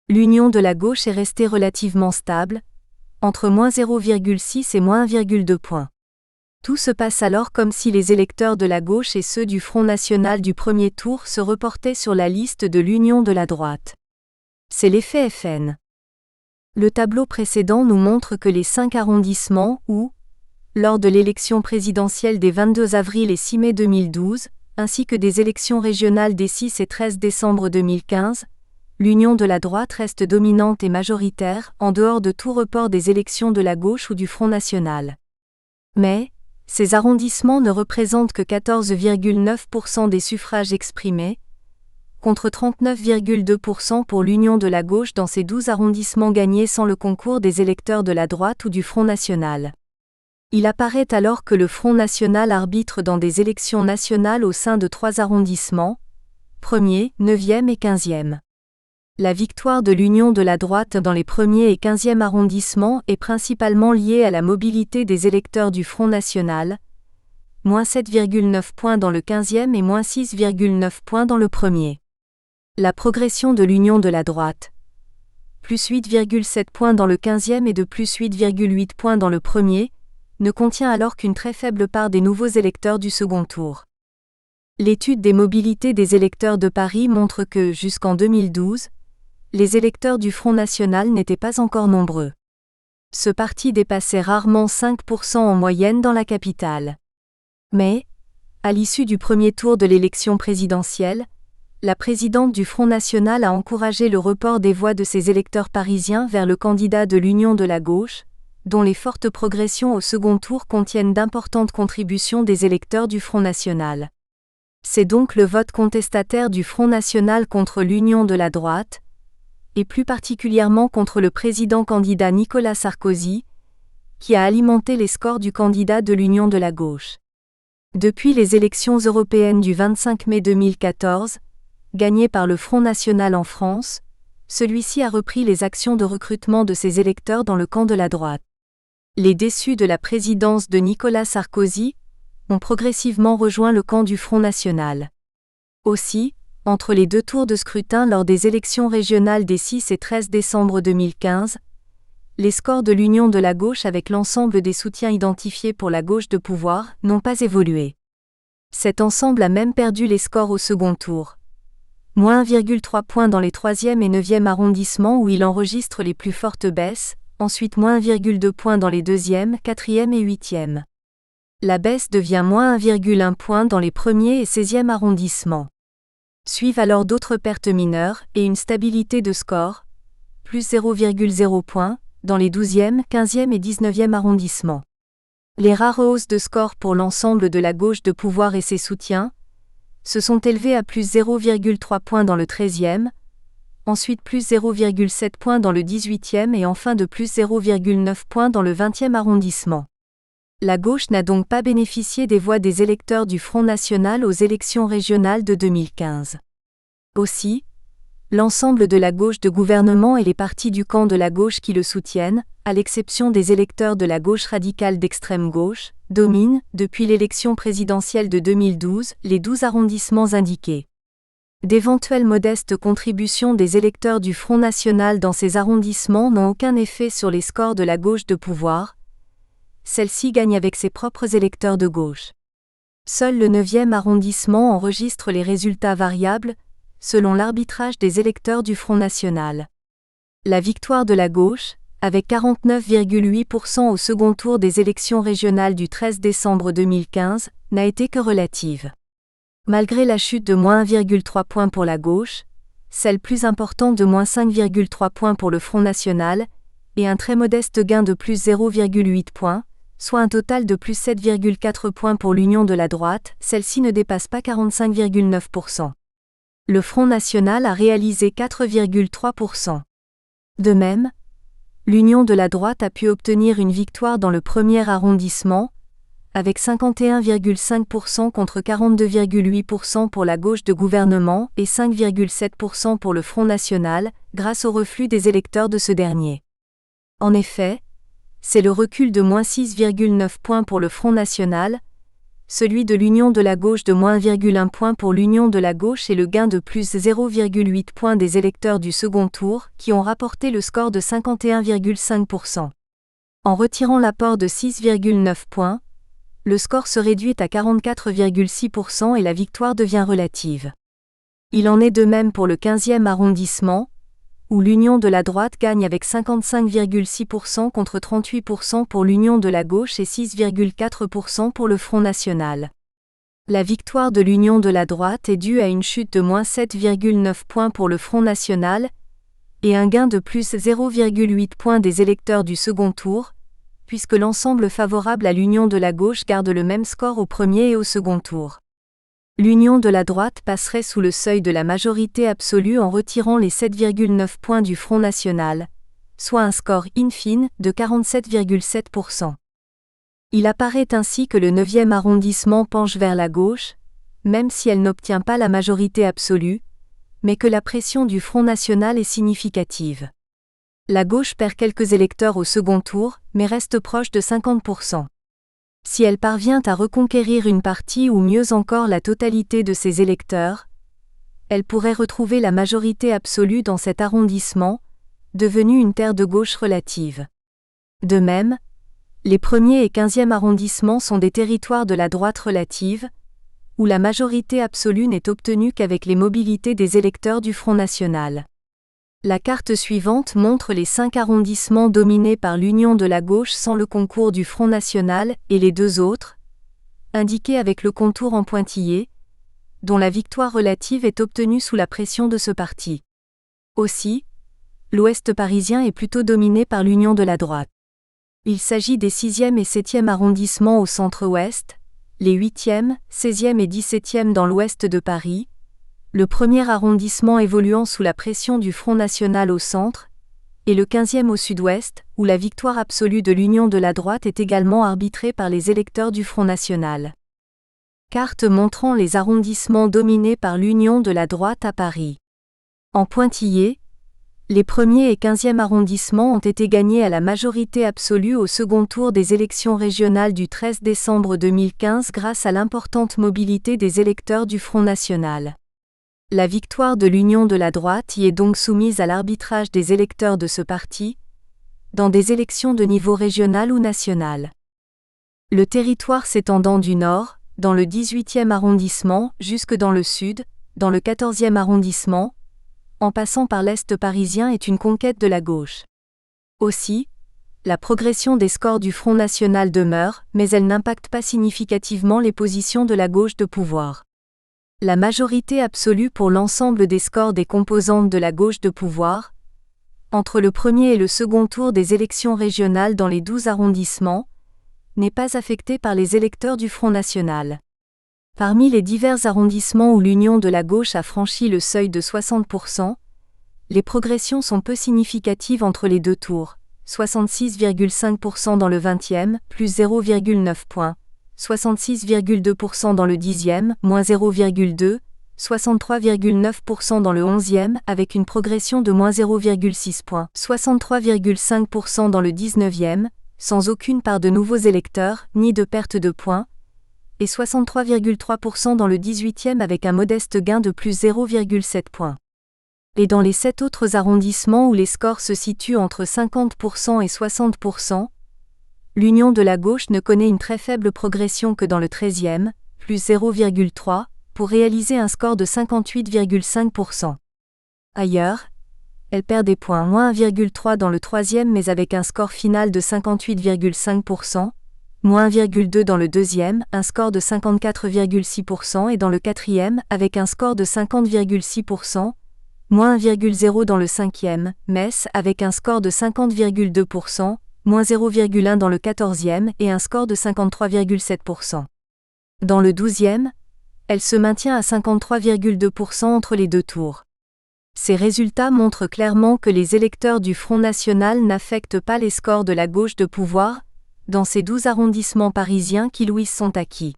L'Union de la gauche est restée relativement stable, entre -0,6 et -1,2 points. Tout se passe alors comme si les électeurs de la gauche et ceux du Front national du premier tour se reportaient sur la liste de l'Union de la droite. C'est l'effet FN. Le tableau précédent nous montre que les 5 arrondissements où, lors de l'élection présidentielle des 22 avril et 6 mai 2012, ainsi que des élections régionales des 6 et 13 décembre 2015, l'Union de la droite reste dominante et majoritaire, en dehors de tout report des élections de la gauche ou du Front national. Mais, ces arrondissements ne représentent que 14,9% des suffrages exprimés, contre 39,2% pour l'Union de la gauche dans ces 12 arrondissements gagnés sans le concours des électeurs de la droite ou du Front national. Il apparaît alors que le Front national arbitre dans des élections nationales au sein de 3 arrondissements, 1er, 9e et 15e. La victoire de l'Union de la droite dans les 1er et 15e arrondissements est principalement liée à la mobilité des électeurs du Front national, moins 7,9 points dans le 15e et moins 6,9 points dans le 1er. La progression de l'Union de la droite, plus 8,7 points dans le 15e et de plus 8,8 points dans le 1er, ne contient alors qu'une très faible part des nouveaux électeurs du second tour. L'étude des mobilités des électeurs de Paris montre que, jusqu'en 2012, les électeurs du Front national n'étaient pas encore nombreux. Ce parti dépassait rarement 5% en moyenne dans la capitale. Mais, à l'issue du premier tour de l'élection présidentielle, la présidente du Front national a encouragé le report des voix de ses électeurs parisiens vers le candidat de l'Union de la gauche, dont les fortes progressions au second tour contiennent d'importantes contributions des électeurs du Front national. C'est donc le vote contestataire du Front national contre l'Union de la droite, et plus particulièrement contre le président-candidat Nicolas Sarkozy, qui a alimenté les scores du candidat de l'Union de la gauche. Depuis les élections européennes du 25 mai 2014, gagnées par le Front national en France, celui-ci a repris les actions de recrutement de ses électeurs dans le camp de la droite. Les déçus de la présidence de Nicolas Sarkozy ont progressivement rejoint le camp du Front national. Aussi, entre les 2 tours de scrutin lors des élections régionales des 6 et 13 décembre 2015, les scores de l'Union de la gauche avec l'ensemble des soutiens identifiés pour la gauche de pouvoir n'ont pas évolué. Cet ensemble a même perdu les scores au second tour. Moins 1,3 points dans les 3e et 9e arrondissements où il enregistre les plus fortes baisses, ensuite moins 1,2 points dans les 2e, 4e et 8e. La baisse devient moins 1,1 point dans les 1er et 16e arrondissements. Suivent alors d'autres pertes mineures et une stabilité de score, plus 0,0 points, dans les 12e, 15e et 19e arrondissements. Les rares hausses de score pour l'ensemble de la gauche de pouvoir et ses soutiens se sont élevées à plus 0,3 points dans le 13e, ensuite plus 0,7 points dans le 18e et enfin de plus 0,9 points dans le 20e arrondissement. La gauche n'a donc pas bénéficié des voix des électeurs du Front national aux élections régionales de 2015. Aussi, l'ensemble de la gauche de gouvernement et les partis du camp de la gauche qui le soutiennent, à l'exception des électeurs de la gauche radicale d'extrême gauche, dominent, depuis l'élection présidentielle de 2012, les 12 arrondissements indiqués. D'éventuelles modestes contributions des électeurs du Front national dans ces arrondissements n'ont aucun effet sur les scores de la gauche de pouvoir. Celle-ci gagne avec ses propres électeurs de gauche. Seul le 9e arrondissement enregistre les résultats variables, selon l'arbitrage des électeurs du Front national. La victoire de la gauche, avec 49,8% au second tour des élections régionales du 13 décembre 2015, n'a été que relative. Malgré la chute de moins 1,3 points pour la gauche, celle plus importante de moins 5,3 points pour le Front National, et un très modeste gain de plus 0,8 points, soit un total de plus 7,4 points pour l'Union de la droite, celle-ci ne dépasse pas 45,9%. Le Front National a réalisé 4,3%. De même, l'Union de la droite a pu obtenir une victoire dans le premier arrondissement, avec 51,5% contre 42,8% pour la gauche de gouvernement et 5,7% pour le Front National, grâce au reflux des électeurs de ce dernier. En effet, c'est le recul de moins 6,9 points pour le Front National, celui de l'Union de la gauche de moins 1,1 point pour l'Union de la gauche et le gain de plus 0,8 points des électeurs du second tour, qui ont rapporté le score de 51,5%. En retirant l'apport de 6,9 points, le score se réduit à 44,6% et la victoire devient relative. Il en est de même pour le 15e arrondissement, où l'Union de la droite gagne avec 55,6% contre 38% pour l'Union de la gauche et 6,4% pour le Front National. La victoire de l'Union de la droite est due à une chute de moins 7,9 points pour le Front National et un gain de plus 0,8 points des électeurs du second tour, puisque l'ensemble favorable à l'Union de la gauche garde le même score au premier et au second tour. L'Union de la droite passerait sous le seuil de la majorité absolue en retirant les 7,9 points du Front National, soit un score in fine de 47,7%. Il apparaît ainsi que le 9e arrondissement penche vers la gauche, même si elle n'obtient pas la majorité absolue, mais que la pression du Front National est significative. La gauche perd quelques électeurs au second tour, mais reste proche de 50%. Si elle parvient à reconquérir une partie ou mieux encore la totalité de ses électeurs, elle pourrait retrouver la majorité absolue dans cet arrondissement, devenu une terre de gauche relative. De même, les 1er et 15e arrondissements sont des territoires de la droite relative, où la majorité absolue n'est obtenue qu'avec les mobilités des électeurs du Front National. La carte suivante montre les 5 arrondissements dominés par l'Union de la gauche sans le concours du Front National et les 2 autres, indiqués avec le contour en pointillé, dont la victoire relative est obtenue sous la pression de ce parti. Aussi, l'Ouest parisien est plutôt dominé par l'Union de la droite. Il s'agit des 6e et 7e arrondissements au centre-ouest, les 8e, 16e et 17e dans l'ouest de Paris, le 1er arrondissement évoluant sous la pression du Front National au centre, et le 15e au sud-ouest, où la victoire absolue de l'Union de la droite est également arbitrée par les électeurs du Front National. Carte montrant les arrondissements dominés par l'Union de la droite à Paris. En pointillé, les 1er et 15e arrondissements ont été gagnés à la majorité absolue au second tour des élections régionales du 13 décembre 2015 grâce à l'importante mobilité des électeurs du Front National. La victoire de l'Union de la droite y est donc soumise à l'arbitrage des électeurs de ce parti, dans des élections de niveau régional ou national. Le territoire s'étendant du nord, dans le 18e arrondissement, jusque dans le sud, dans le 14e arrondissement, en passant par l'Est parisien est une conquête de la gauche. Aussi, la progression des scores du Front National demeure, mais elle n'impacte pas significativement les positions de la gauche de pouvoir. La majorité absolue pour l'ensemble des scores des composantes de la gauche de pouvoir, entre le premier et le second tour des élections régionales dans les 12 arrondissements, n'est pas affectée par les électeurs du Front National. Parmi les divers arrondissements où l'Union de la gauche a franchi le seuil de 60%, les progressions sont peu significatives entre les 2 tours, 66,5% dans le 20e, plus 0,9 points, 66,2% dans le 10e, moins 0,2, 63,9% dans le 11e, avec une progression de moins 0,6 points, 63,5% dans le 19e, sans aucune part de nouveaux électeurs, ni de perte de points, et 63,3% dans le 18e avec un modeste gain de plus 0,7 points. Et dans les 7 autres arrondissements où les scores se situent entre 50% et 60%, l'Union de la gauche ne connaît une très faible progression que dans le 13e, plus 0,3, pour réaliser un score de 58,5%. Ailleurs, Elle perd des points, -1,3 dans le troisième mais avec un score final de 58,5%, -1,2 dans le deuxième, un score de 54,6% et dans le quatrième, avec un score de 50,6%, -1,0 dans le cinquième, Metz avec un score de 50,2%, -0,1 dans le quatorzième et un score de 53,7%. Dans le douzième, elle se maintient à 53,2% entre les deux tours. Ces résultats montrent clairement que les électeurs du Front National n'affectent pas les scores de la gauche de pouvoir, dans ces 12 arrondissements parisiens qui lui sont acquis.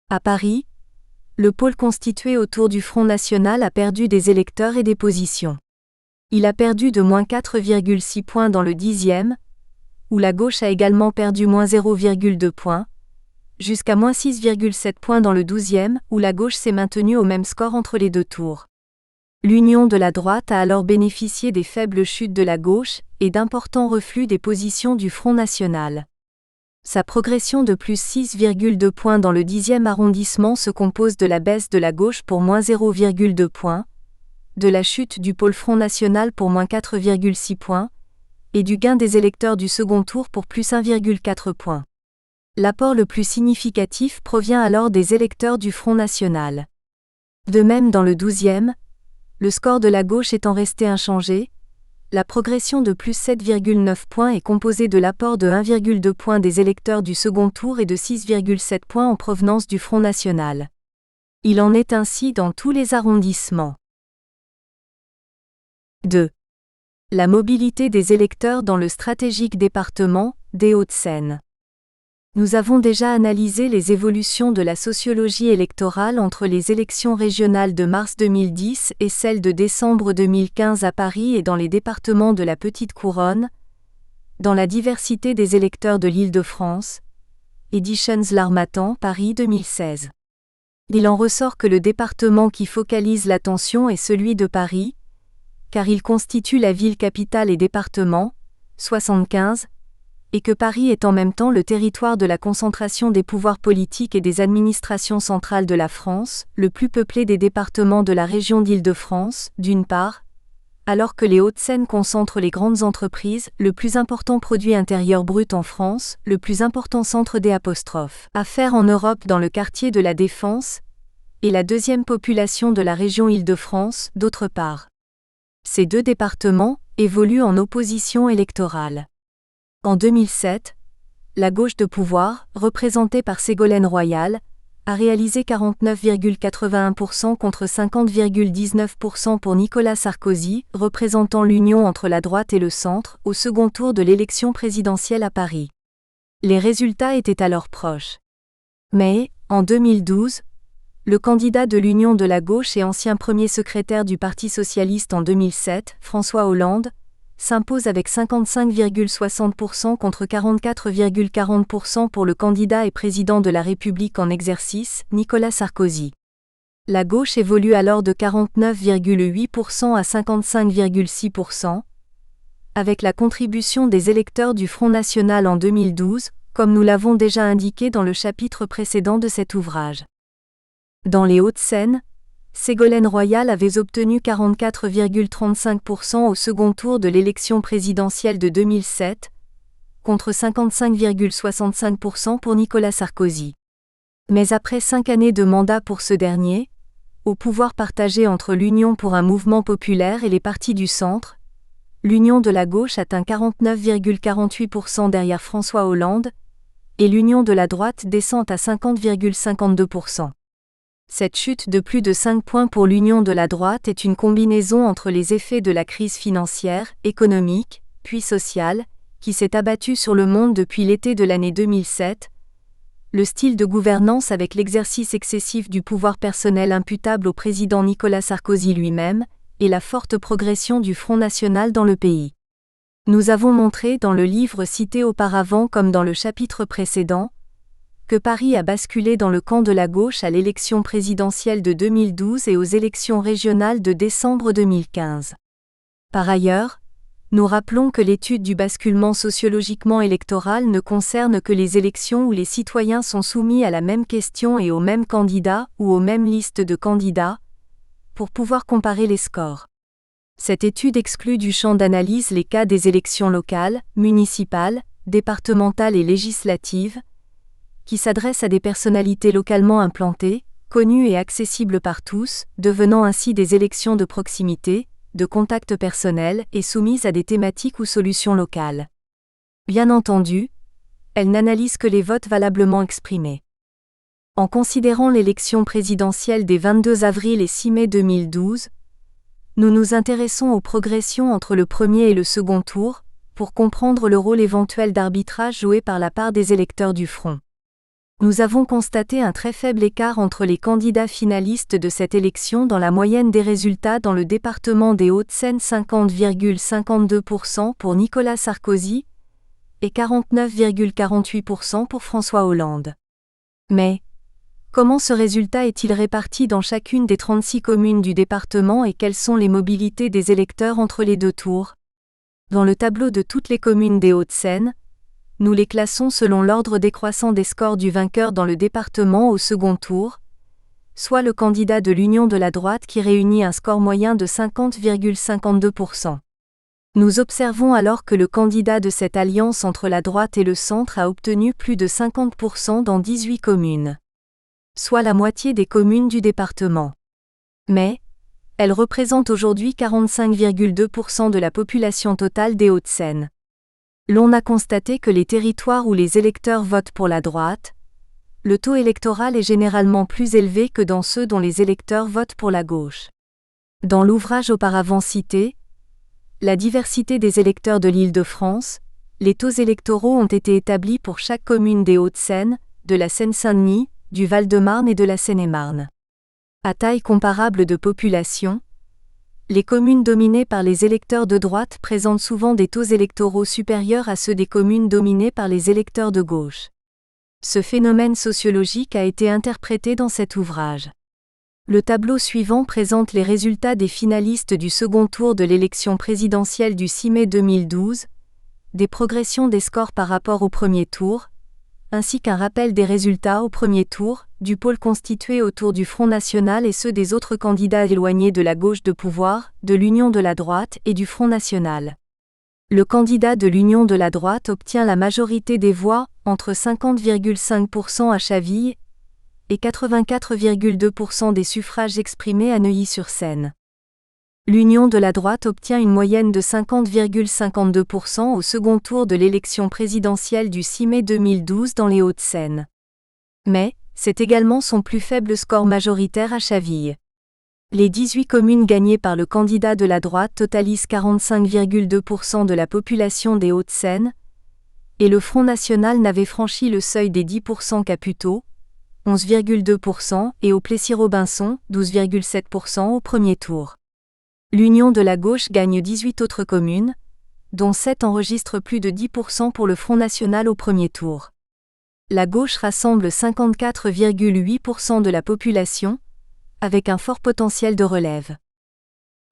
À Paris, le pôle constitué autour du Front National a perdu des électeurs et des positions. Il a perdu de -4,6 points dans le 10e, où la gauche a également perdu -0,2 points, jusqu'à -6,7 points dans le 12e, où la gauche s'est maintenue au même score entre les deux tours. L'union de la droite a alors bénéficié des faibles chutes de la gauche et d'importants reflux des positions du Front National. Sa progression de +6,2 points dans le 10e arrondissement se compose de la baisse de la gauche pour -0,2 points, de la chute du pôle Front National pour -4,6 points, et du gain des électeurs du second tour pour +1,4 points. L'apport le plus significatif provient alors des électeurs du Front National. De même dans le 12e, le score de la gauche étant resté inchangé, la progression de +7,9 points est composée de l'apport de 1,2 points des électeurs du second tour et de 6,7 points en provenance du Front National. Il en est ainsi dans tous les arrondissements. 2. La mobilité des électeurs dans le stratégique département des Hauts-de-Seine. Nous avons déjà analysé les évolutions de la sociologie électorale entre les élections régionales de mars 2010 et celles de décembre 2015 à Paris et dans les départements de la Petite Couronne, dans la diversité des électeurs de l'Île-de-France, Editions L'Harmattan, Paris 2016. Il en ressort que le département qui focalise l'attention est celui de Paris, car il constitue la ville capitale et département, 75, et que Paris est en même temps le territoire de la concentration des pouvoirs politiques et des administrations centrales de la France, le plus peuplé des départements de la région d'Île-de-France, d'une part, alors que les Hauts-de-Seine concentrent les grandes entreprises, le plus important produit intérieur brut en France, le plus important centre des affaires en Europe dans le quartier de la Défense, et la deuxième population de la région Île-de-France, d'autre part. Ces deux départements évoluent en opposition électorale. En 2007, la gauche de pouvoir, représentée par Ségolène Royal, a réalisé 49,81% contre 50,19% pour Nicolas Sarkozy, représentant l'union entre la droite et le centre, au second tour de l'élection présidentielle à Paris. Les résultats étaient alors proches. Mais, en 2012, le candidat de l'Union de la gauche et ancien premier secrétaire du Parti socialiste en 2007, François Hollande, s'impose avec 55,60% contre 44,40% pour le candidat et président de la République en exercice, Nicolas Sarkozy. La gauche évolue alors de 49,8% à 55,6%, avec la contribution des électeurs du Front National en 2012, comme nous l'avons déjà indiqué dans le chapitre précédent de cet ouvrage. Dans les Hauts-de-Seine, Ségolène Royal avait obtenu 44,35% au second tour de l'élection présidentielle de 2007, contre 55,65% pour Nicolas Sarkozy. Mais après 5 années de mandat pour ce dernier, au pouvoir partagé entre l'Union pour un mouvement populaire et les partis du centre, l'Union de la gauche atteint 49,48% derrière François Hollande, et l'Union de la droite descend à 50,52%. Cette chute de plus de 5 points pour l'Union de la droite est une combinaison entre les effets de la crise financière, économique, puis sociale, qui s'est abattue sur le monde depuis l'été de l'année 2007, le style de gouvernance avec l'exercice excessif du pouvoir personnel imputable au président Nicolas Sarkozy lui-même, et la forte progression du Front National dans le pays. Nous avons montré dans le livre cité auparavant comme dans le chapitre précédent, que Paris a basculé dans le camp de la gauche à l'élection présidentielle de 2012 et aux élections régionales de décembre 2015. Par ailleurs, nous rappelons que l'étude du basculement sociologiquement électoral ne concerne que les élections où les citoyens sont soumis à la même question et aux mêmes candidats ou aux mêmes listes de candidats, pour pouvoir comparer les scores. Cette étude exclut du champ d'analyse les cas des élections locales, municipales, départementales et législatives, qui s'adressent à des personnalités localement implantées, connues et accessibles par tous, devenant ainsi des élections de proximité, de contact personnel et soumises à des thématiques ou solutions locales. Bien entendu, elle n'analyse que les votes valablement exprimés. En considérant l'élection présidentielle des 22 avril et 6 mai 2012, nous nous intéressons aux progressions entre le premier et le second tour, pour comprendre le rôle éventuel d'arbitrage joué par la part des électeurs du Front. Nous avons constaté un très faible écart entre les candidats finalistes de cette élection dans la moyenne des résultats dans le département des Hauts-de-Seine 50,52% pour Nicolas Sarkozy et 49,48% pour François Hollande. Mais, comment ce résultat est-il réparti dans chacune des 36 communes du département et quelles sont les mobilités des électeurs entre les deux tours? Dans le tableau de toutes les communes des Hauts-de-Seine, nous les classons selon l'ordre décroissant des scores du vainqueur dans le département au second tour, soit le candidat de l'Union de la droite qui réunit un score moyen de 50,52%. Nous observons alors que le candidat de cette alliance entre la droite et le centre a obtenu plus de 50% dans 18 communes, soit la moitié des communes du département. Mais, elle représente aujourd'hui 45,2% de la population totale des Hauts-de-Seine. L'on a constaté que les territoires où les électeurs votent pour la droite, le taux électoral est généralement plus élevé que dans ceux dont les électeurs votent pour la gauche. Dans l'ouvrage auparavant cité, La diversité des électeurs de l'Île-de-France, les taux électoraux ont été établis pour chaque commune des Hauts-de-Seine, de la Seine-Saint-Denis, du Val-de-Marne et de la Seine-et-Marne. À taille comparable de population, les communes dominées par les électeurs de droite présentent souvent des taux électoraux supérieurs à ceux des communes dominées par les électeurs de gauche. Ce phénomène sociologique a été interprété dans cet ouvrage. Le tableau suivant présente les résultats des finalistes du second tour de l'élection présidentielle du 6 mai 2012, des progressions des scores par rapport au premier tour, ainsi qu'un rappel des résultats au premier tour, du pôle constitué autour du Front National et ceux des autres candidats éloignés de la gauche de pouvoir, de l'Union de la droite et du Front National. Le candidat de l'Union de la droite obtient la majorité des voix, entre 50,5% à Chaville et 84,2% des suffrages exprimés à Neuilly-sur-Seine. L'Union de la droite obtient une moyenne de 50,52% au second tour de l'élection présidentielle du 6 mai 2012 dans les Hauts-de-Seine. Mais, c'est également son plus faible score majoritaire à Chaville. Les 18 communes gagnées par le candidat de la droite totalisent 45,2% de la population des Hauts-de-Seine, et le Front National n'avait franchi le seuil des 10% qu'à Puteaux, 11,2%, et au Plessis-Robinson, 12,7% au premier tour. L'Union de la gauche gagne 18 autres communes, dont 7 enregistrent plus de 10% pour le Front National au premier tour. La gauche rassemble 54,8% de la population, avec un fort potentiel de relève.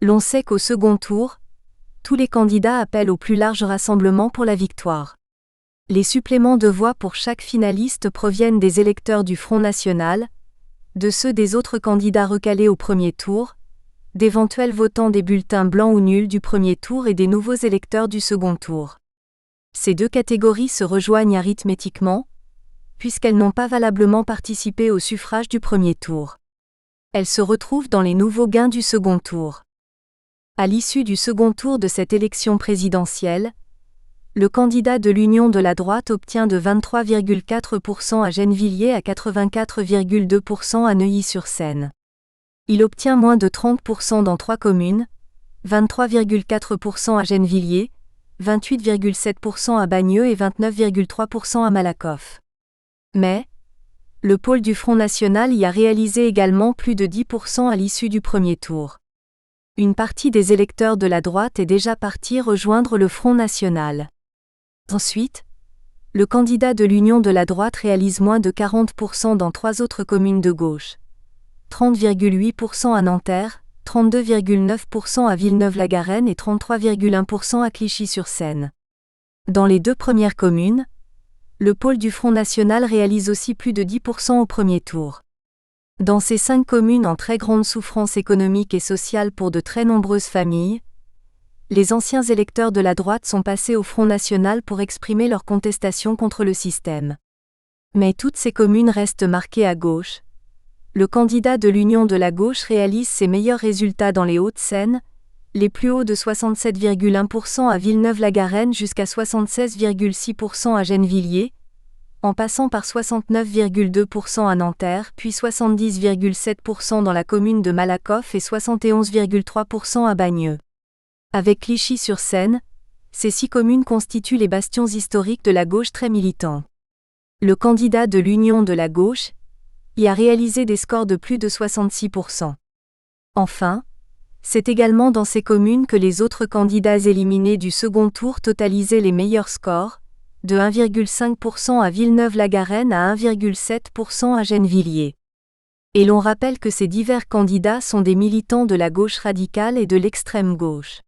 L'on sait qu'au second tour, tous les candidats appellent au plus large rassemblement pour la victoire. Les suppléments de voix pour chaque finaliste proviennent des électeurs du Front National, de ceux des autres candidats recalés au premier tour, d'éventuels votants des bulletins blancs ou nuls du premier tour et des nouveaux électeurs du second tour. Ces deux catégories se rejoignent arithmétiquement, puisqu'elles n'ont pas valablement participé au suffrage du premier tour. Elles se retrouvent dans les nouveaux gains du second tour. À l'issue du second tour de cette élection présidentielle, le candidat de l'Union de la droite obtient de 23,4% à Gennevilliers à 84,2% à Neuilly-sur-Seine. Il obtient moins de 30% dans 3 communes, 23,4% à Gennevilliers, 28,7% à Bagneux et 29,3% à Malakoff. Mais, le pôle du Front National y a réalisé également plus de 10% à l'issue du premier tour. Une partie des électeurs de la droite est déjà partie rejoindre le Front National. Ensuite, le candidat de l'Union de la droite réalise moins de 40% dans 3 autres communes de gauche. 30,8% à Nanterre, 32,9% à Villeneuve-la-Garenne et 33,1% à Clichy-sur-Seine. Dans les 2 premières communes, le pôle du Front National réalise aussi plus de 10% au premier tour. Dans ces 5 communes en très grande souffrance économique et sociale pour de très nombreuses familles, les anciens électeurs de la droite sont passés au Front National pour exprimer leur contestation contre le système. Mais toutes ces communes restent marquées à gauche. Le candidat de l'Union de la gauche réalise ses meilleurs résultats dans les Hauts-de-Seine, les plus hauts de 67,1% à Villeneuve-la-Garenne jusqu'à 76,6% à Gennevilliers, en passant par 69,2% à Nanterre, puis 70,7% dans la commune de Malakoff et 71,3% à Bagneux. Avec Clichy-sur-Seine, ces 6 communes constituent les bastions historiques de la gauche très militante. Le candidat de l'Union de la gauche y a réalisé des scores de plus de 66%. Enfin, c'est également dans ces communes que les autres candidats éliminés du second tour totalisaient les meilleurs scores, de 1,5% à Villeneuve-la-Garenne à 1,7% à Gennevilliers. Et l'on rappelle que ces divers candidats sont des militants de la gauche radicale et de l'extrême gauche.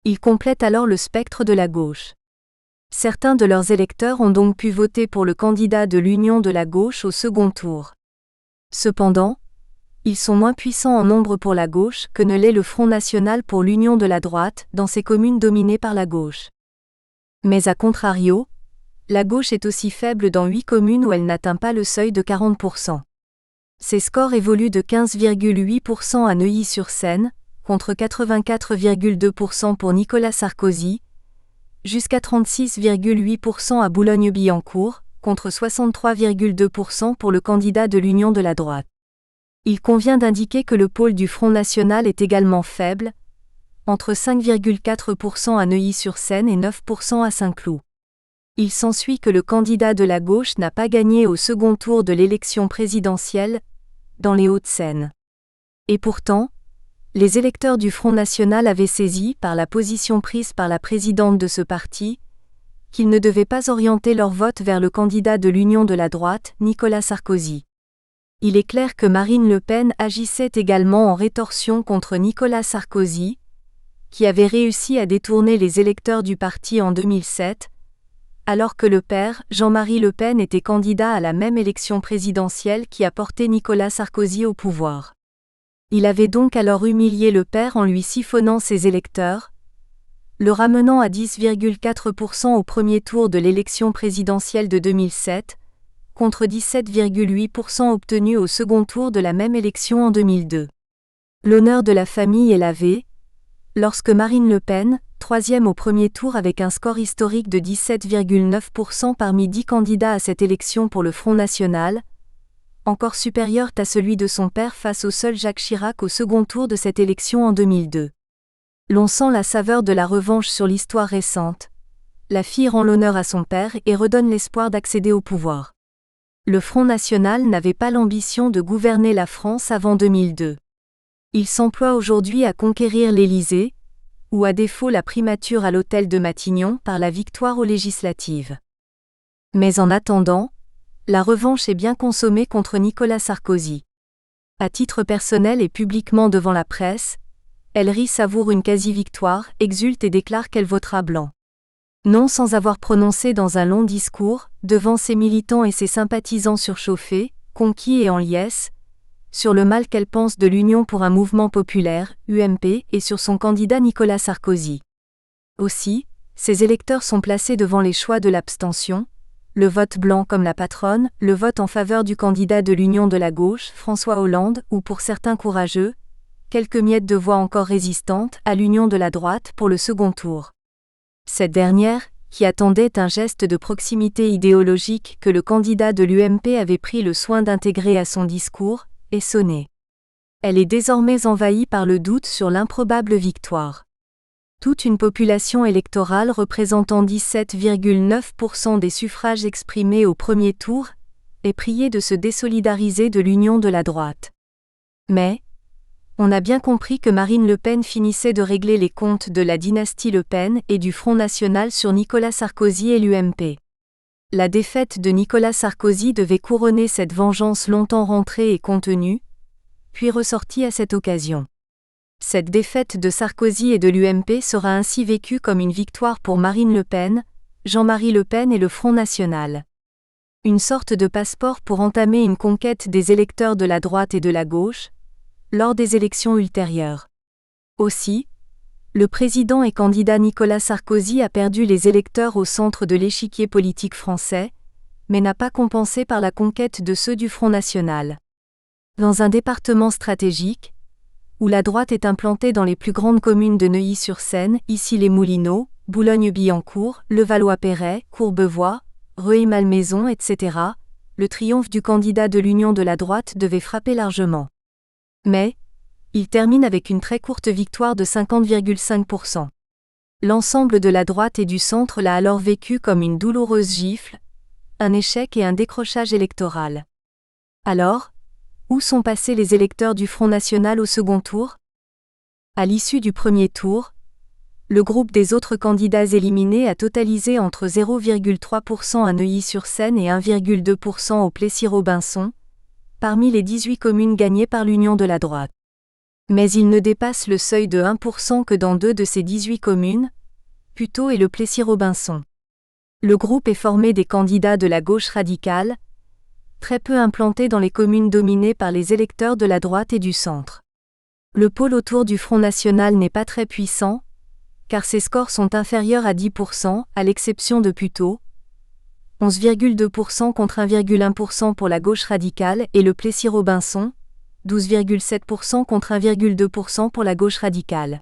Ils complètent alors le spectre de la gauche. Certains de leurs électeurs ont donc pu voter pour le candidat de l'Union de la gauche au second tour. Cependant, ils sont moins puissants en nombre pour la gauche que ne l'est le Front National pour l'Union de la droite dans ces communes dominées par la gauche. Mais à contrario, la gauche est aussi faible dans 8 communes où elle n'atteint pas le seuil de 40%. Ces scores évoluent de 15,8% à Neuilly-sur-Seine, contre 84,2% pour Nicolas Sarkozy, jusqu'à 36,8% à Boulogne-Billancourt, contre 63,2% pour le candidat de l'Union de la droite. Il convient d'indiquer que le pôle du Front National est également faible, entre 5,4% à Neuilly-sur-Seine et 9% à Saint-Cloud. Il s'ensuit que le candidat de la gauche n'a pas gagné au second tour de l'élection présidentielle, dans les Hauts-de-Seine. Et pourtant, les électeurs du Front National avaient saisi, par la position prise par la présidente de ce parti, qu'ils ne devaient pas orienter leur vote vers le candidat de l'Union de la droite, Nicolas Sarkozy. Il est clair que Marine Le Pen agissait également en rétorsion contre Nicolas Sarkozy, qui avait réussi à détourner les électeurs du parti en 2007, alors que le père, Jean-Marie Le Pen, était candidat à la même élection présidentielle qui a porté Nicolas Sarkozy au pouvoir. Il avait donc alors humilié le père en lui siphonnant ses électeurs, le ramenant à 10,4% au premier tour de l'élection présidentielle de 2007, contre 17,8% obtenus au second tour de la même élection en 2002. L'honneur de la famille est lavé, lorsque Marine Le Pen, troisième au premier tour avec un score historique de 17,9% parmi 10 candidats à cette élection pour le Front National, encore supérieur à celui de son père face au seul Jacques Chirac au second tour de cette élection en 2002. L'on sent la saveur de la revanche sur l'histoire récente. La fille rend l'honneur à son père et redonne l'espoir d'accéder au pouvoir. Le Front National n'avait pas l'ambition de gouverner la France avant 2002. Il s'emploie aujourd'hui à conquérir l'Élysée, ou à défaut la primature à l'hôtel de Matignon par la victoire aux législatives. Mais en attendant, la revanche est bien consommée contre Nicolas Sarkozy. À titre personnel et publiquement devant la presse, elle rit, savoure une quasi-victoire, exulte et déclare qu'elle votera blanc. Non sans avoir prononcé dans un long discours, devant ses militants et ses sympathisants surchauffés, conquis et en liesse, sur le mal qu'elle pense de l'Union pour un mouvement populaire, UMP, et sur son candidat Nicolas Sarkozy. Aussi, ses électeurs sont placés devant les choix de l'abstention, le vote blanc comme la patronne, le vote en faveur du candidat de l'Union de la gauche, François Hollande, ou pour certains courageux, quelques miettes de voix encore résistantes, à l'Union de la droite pour le second tour. Cette dernière, qui attendait un geste de proximité idéologique que le candidat de l'UMP avait pris le soin d'intégrer à son discours, est sonnée. Elle est désormais envahie par le doute sur l'improbable victoire. Toute une population électorale représentant 17,9% des suffrages exprimés au premier tour est priée de se désolidariser de l'Union de la droite. Mais, on a bien compris que Marine Le Pen finissait de régler les comptes de la dynastie Le Pen et du Front National sur Nicolas Sarkozy et l'UMP. La défaite de Nicolas Sarkozy devait couronner cette vengeance longtemps rentrée et contenue, puis ressortie à cette occasion. Cette défaite de Sarkozy et de l'UMP sera ainsi vécue comme une victoire pour Marine Le Pen, Jean-Marie Le Pen et le Front National. Une sorte de passeport pour entamer une conquête des électeurs de la droite et de la gauche, lors des élections ultérieures. Aussi, Le président et candidat Nicolas Sarkozy a perdu les électeurs au centre de l'échiquier politique français, mais n'a pas compensé par la conquête de ceux du Front National. Dans un département stratégique, où la droite est implantée dans les plus grandes communes de Neuilly-sur-Seine, Issy-les-Moulineaux, Boulogne-Billancourt, Levallois-Perret, Courbevoie, Rueil-Malmaison, etc., le triomphe du candidat de l'Union de la droite devait frapper largement. Mais, il termine avec une très courte victoire de 50,5%. L'ensemble de la droite et du centre l'a alors vécu comme une douloureuse gifle, un échec et un décrochage électoral. Alors, où sont passés les électeurs du Front National au second tour ? À l'issue du premier tour, le groupe des autres candidats éliminés a totalisé entre 0,3% à Neuilly-sur-Seine et 1,2% au Plessis-Robinson, parmi les 18 communes gagnées par l'Union de la droite. Mais il ne dépasse le seuil de 1% que dans 2 de ces 18 communes, Puteaux et le Plessis-Robinson. Le groupe est formé des candidats de la gauche radicale, très peu implantés dans les communes dominées par les électeurs de la droite et du centre. Le pôle autour du Front National n'est pas très puissant, car ses scores sont inférieurs à 10%, à l'exception de Puteaux, 11,2% contre 1,1% pour la gauche radicale et le Plessis-Robinson, 12,7% contre 1,2% pour la gauche radicale.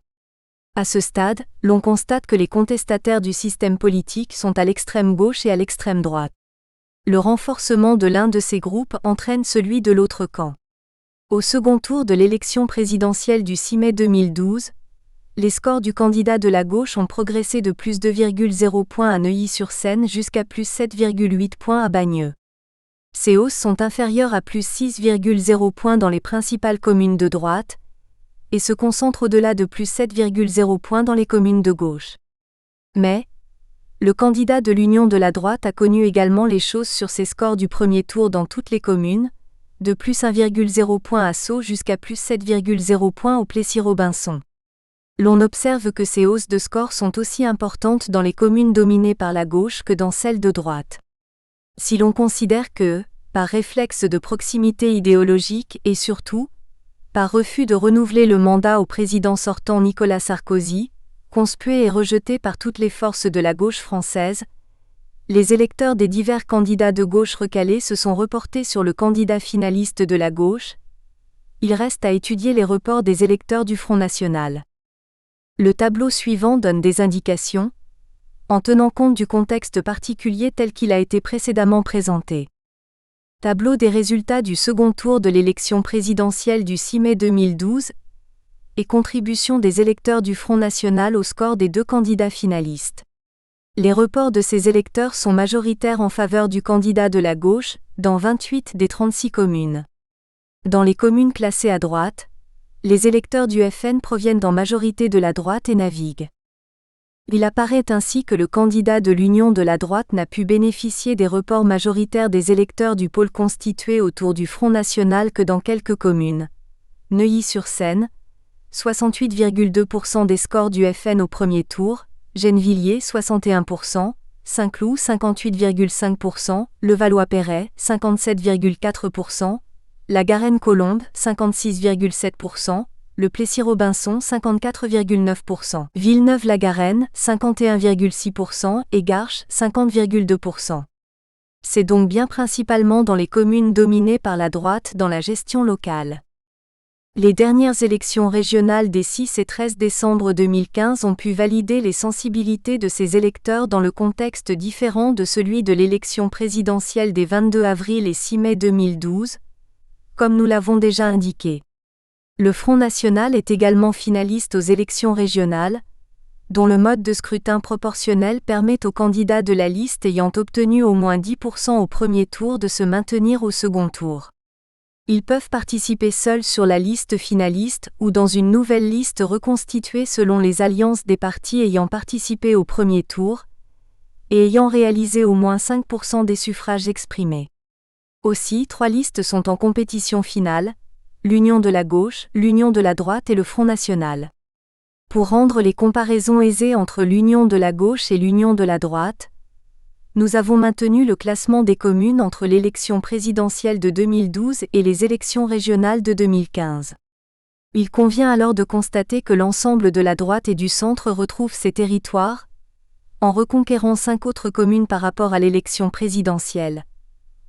À ce stade, l'on constate que les contestataires du système politique sont à l'extrême gauche et à l'extrême droite. Le renforcement de l'un de ces groupes entraîne celui de l'autre camp. Au second tour de l'élection présidentielle du 6 mai 2012, les scores du candidat de la gauche ont progressé de plus 2,0 points à Neuilly-sur-Seine jusqu'à plus 7,8 points à Bagneux. Ces hausses sont inférieures à plus 6,0 points dans les principales communes de droite, et se concentrent au-delà de plus 7,0 points dans les communes de gauche. Mais, le candidat de l'Union de la droite a connu également les choses sur ses scores du premier tour dans toutes les communes, de plus 1,0 points à Sceaux jusqu'à plus 7,0 points au Plessis-Robinson. L'on observe que ces hausses de scores sont aussi importantes dans les communes dominées par la gauche que dans celles de droite. Si l'on considère que, par réflexe de proximité idéologique et surtout, par refus de renouveler le mandat au président sortant Nicolas Sarkozy, conspué et rejeté par toutes les forces de la gauche française, les électeurs des divers candidats de gauche recalés se sont reportés sur le candidat finaliste de la gauche. Il reste à étudier les reports des électeurs du Front National. Le tableau suivant donne des indications, en tenant compte du contexte particulier tel qu'il a été précédemment présenté. Tableau des résultats du second tour de l'élection présidentielle du 6 mai 2012 et contribution des électeurs du Front National au score des 2 candidats finalistes. Les reports de ces électeurs sont majoritaires en faveur du candidat de la gauche, dans 28 des 36 communes. Dans les communes classées à droite, les électeurs du FN proviennent en majorité de la droite et naviguent. Il apparaît ainsi que le candidat de l'Union de la droite n'a pu bénéficier des reports majoritaires des électeurs du pôle constitué autour du Front National que dans quelques communes. Neuilly-sur-Seine, 68,2% des scores du FN au premier tour, Gennevilliers 61%, Saint-Cloud 58,5%, Levallois-Perret 57,4%, la Garenne-Colombes 56,7%, le Plessis-Robinson 54,9%, Villeneuve-la-Garenne 51,6% et Garches 50,2%. C'est donc bien principalement dans les communes dominées par la droite dans la gestion locale. Les dernières élections régionales des 6 et 13 décembre 2015 ont pu valider les sensibilités de ces électeurs dans le contexte différent de celui de l'élection présidentielle des 22 avril et 6 mai 2012, comme nous l'avons déjà indiqué. Le Front National est également finaliste aux élections régionales, dont le mode de scrutin proportionnel permet aux candidats de la liste ayant obtenu au moins 10% au premier tour de se maintenir au second tour. Ils peuvent participer seuls sur la liste finaliste ou dans une nouvelle liste reconstituée selon les alliances des partis ayant participé au premier tour et ayant réalisé au moins 5% des suffrages exprimés. Aussi, 3 listes sont en compétition finale, l'Union de la gauche, l'Union de la droite et le Front National. Pour rendre les comparaisons aisées entre l'Union de la gauche et l'Union de la droite, nous avons maintenu le classement des communes entre l'élection présidentielle de 2012 et les élections régionales de 2015. Il convient alors de constater que l'ensemble de la droite et du centre retrouve ces territoires, en reconquérant 5 autres communes par rapport à l'élection présidentielle.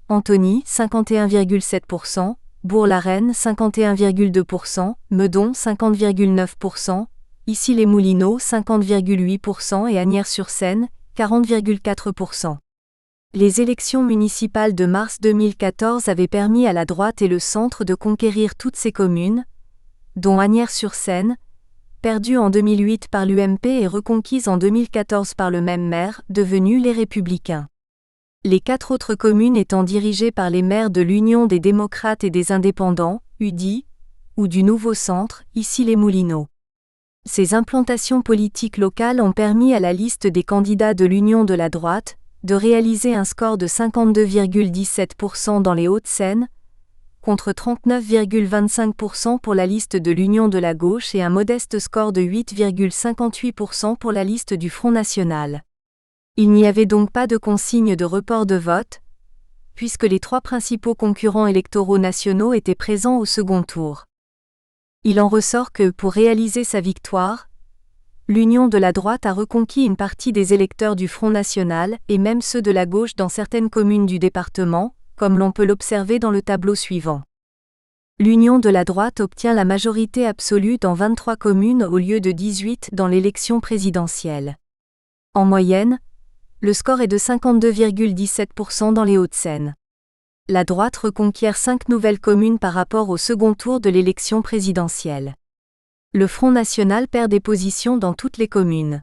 Antony, 51,7%, Bourg-la-Reine, 51,2%, Meudon, 50,9%, Issy-les-Moulineaux, 50,8% et Asnières-sur-Seine, 40,4%. Les élections municipales de mars 2014 avaient permis à la droite et le centre de conquérir toutes ces communes, dont Asnières-sur-Seine, perdue en 2008 par l'UMP et reconquise en 2014 par le même maire, devenus les Républicains. Les 4 autres communes étant dirigées par les maires de l'Union des démocrates et des indépendants, UDI, ou du Nouveau Centre, Issy-les-Moulineaux. Ces implantations politiques locales ont permis à la liste des candidats de l'Union de la droite de réaliser un score de 52,17% dans les Hauts-de-Seine, contre 39,25% pour la liste de l'Union de la gauche et un modeste score de 8,58% pour la liste du Front national. Il n'y avait donc pas de consigne de report de vote, puisque les 3 principaux concurrents électoraux nationaux étaient présents au second tour. Il en ressort que, pour réaliser sa victoire, l'Union de la droite a reconquis une partie des électeurs du Front national et même ceux de la gauche dans certaines communes du département, comme l'on peut l'observer dans le tableau suivant. L'Union de la droite obtient la majorité absolue dans 23 communes au lieu de 18 dans l'élection présidentielle. En moyenne, le score est de 52,17% dans les Hauts-de-Seine. La droite reconquiert 5 nouvelles communes par rapport au second tour de l'élection présidentielle. Le Front national perd des positions dans toutes les communes.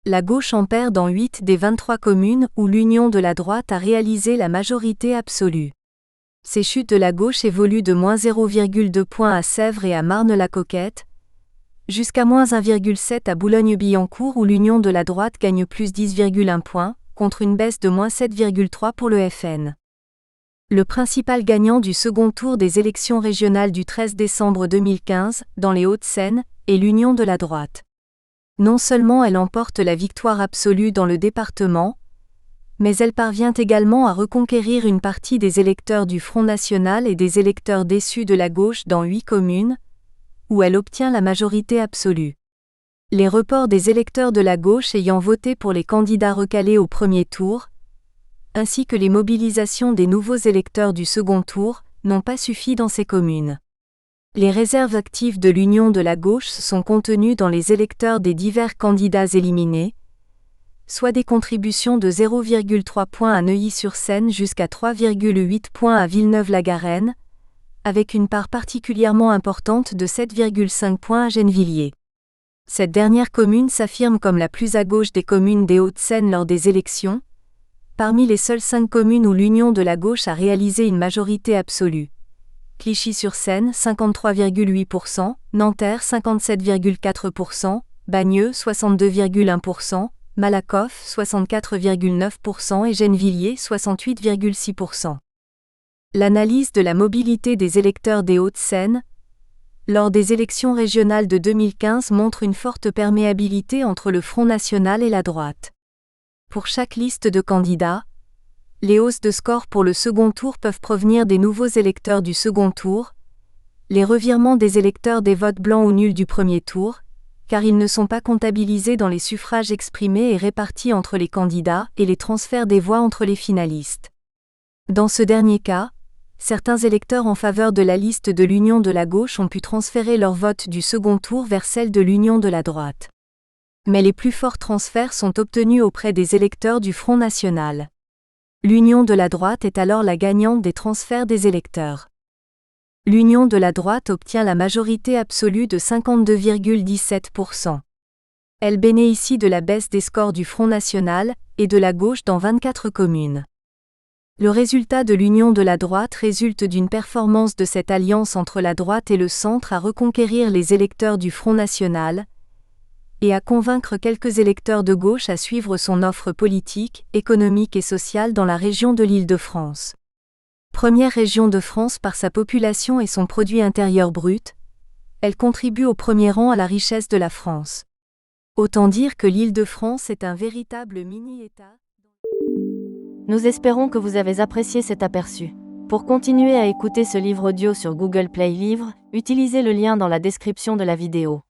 La gauche en perd dans 8 des 23 communes où l'Union de la droite a réalisé la majorité absolue. Ces chutes de la gauche évoluent de moins 0,2 points à Sèvres et à Marne-la-Coquette, jusqu'à moins 1,7 à Boulogne-Billancourt où l'Union de la droite gagne plus 10,1 points, contre une baisse de moins 7,3 pour le FN. Le principal gagnant du second tour des élections régionales du 13 décembre 2015, dans les Hauts-de-Seine, est l'Union de la droite. Non seulement elle emporte la victoire absolue dans le département, mais elle parvient également à reconquérir une partie des électeurs du Front national et des électeurs déçus de la gauche dans 8 communes, où elle obtient la majorité absolue. Les reports des électeurs de la gauche ayant voté pour les candidats recalés au premier tour, ainsi que les mobilisations des nouveaux électeurs du second tour, n'ont pas suffi dans ces communes. Les réserves actives de l'Union de la gauche sont contenues dans les électeurs des divers candidats éliminés, soit des contributions de 0,3 points à Neuilly-sur-Seine jusqu'à 3,8 points à Villeneuve-la-Garenne, avec une part particulièrement importante de 7,5 points à Gennevilliers. Cette dernière commune s'affirme comme la plus à gauche des communes des Hauts-de-Seine lors des élections, parmi les seules 5 communes où l'Union de la gauche a réalisé une majorité absolue. Clichy-sur-Seine, 53,8%, Nanterre, 57,4%, Bagneux, 62,1%, Malakoff, 64,9% et Gennevilliers, 68,6%. L'analyse de la mobilité des électeurs des Hauts-de-Seine, lors des élections régionales de 2015 montre une forte perméabilité entre le Front national et la droite. Pour chaque liste de candidats, les hausses de score pour le second tour peuvent provenir des nouveaux électeurs du second tour, les revirements des électeurs des votes blancs ou nuls du premier tour, car ils ne sont pas comptabilisés dans les suffrages exprimés et répartis entre les candidats et les transferts des voix entre les finalistes. Dans ce dernier cas, certains électeurs en faveur de la liste de l'Union de la gauche ont pu transférer leur vote du second tour vers celle de l'Union de la droite. Mais les plus forts transferts sont obtenus auprès des électeurs du Front national. L'Union de la droite est alors la gagnante des transferts des électeurs. L'Union de la droite obtient la majorité absolue de 52,17%. Elle bénéficie de la baisse des scores du Front national et de la gauche dans 24 communes. Le résultat de l'Union de la droite résulte d'une performance de cette alliance entre la droite et le centre à reconquérir les électeurs du Front national et à convaincre quelques électeurs de gauche à suivre son offre politique, économique et sociale dans la région de l'Île-de-France. Première région de France par sa population et son produit intérieur brut, elle contribue au premier rang à la richesse de la France. Autant dire que l'Île-de-France est un véritable mini-État. Nous espérons que vous avez apprécié cet aperçu. Pour continuer à écouter ce livre audio sur Google Play Livres, utilisez le lien dans la description de la vidéo.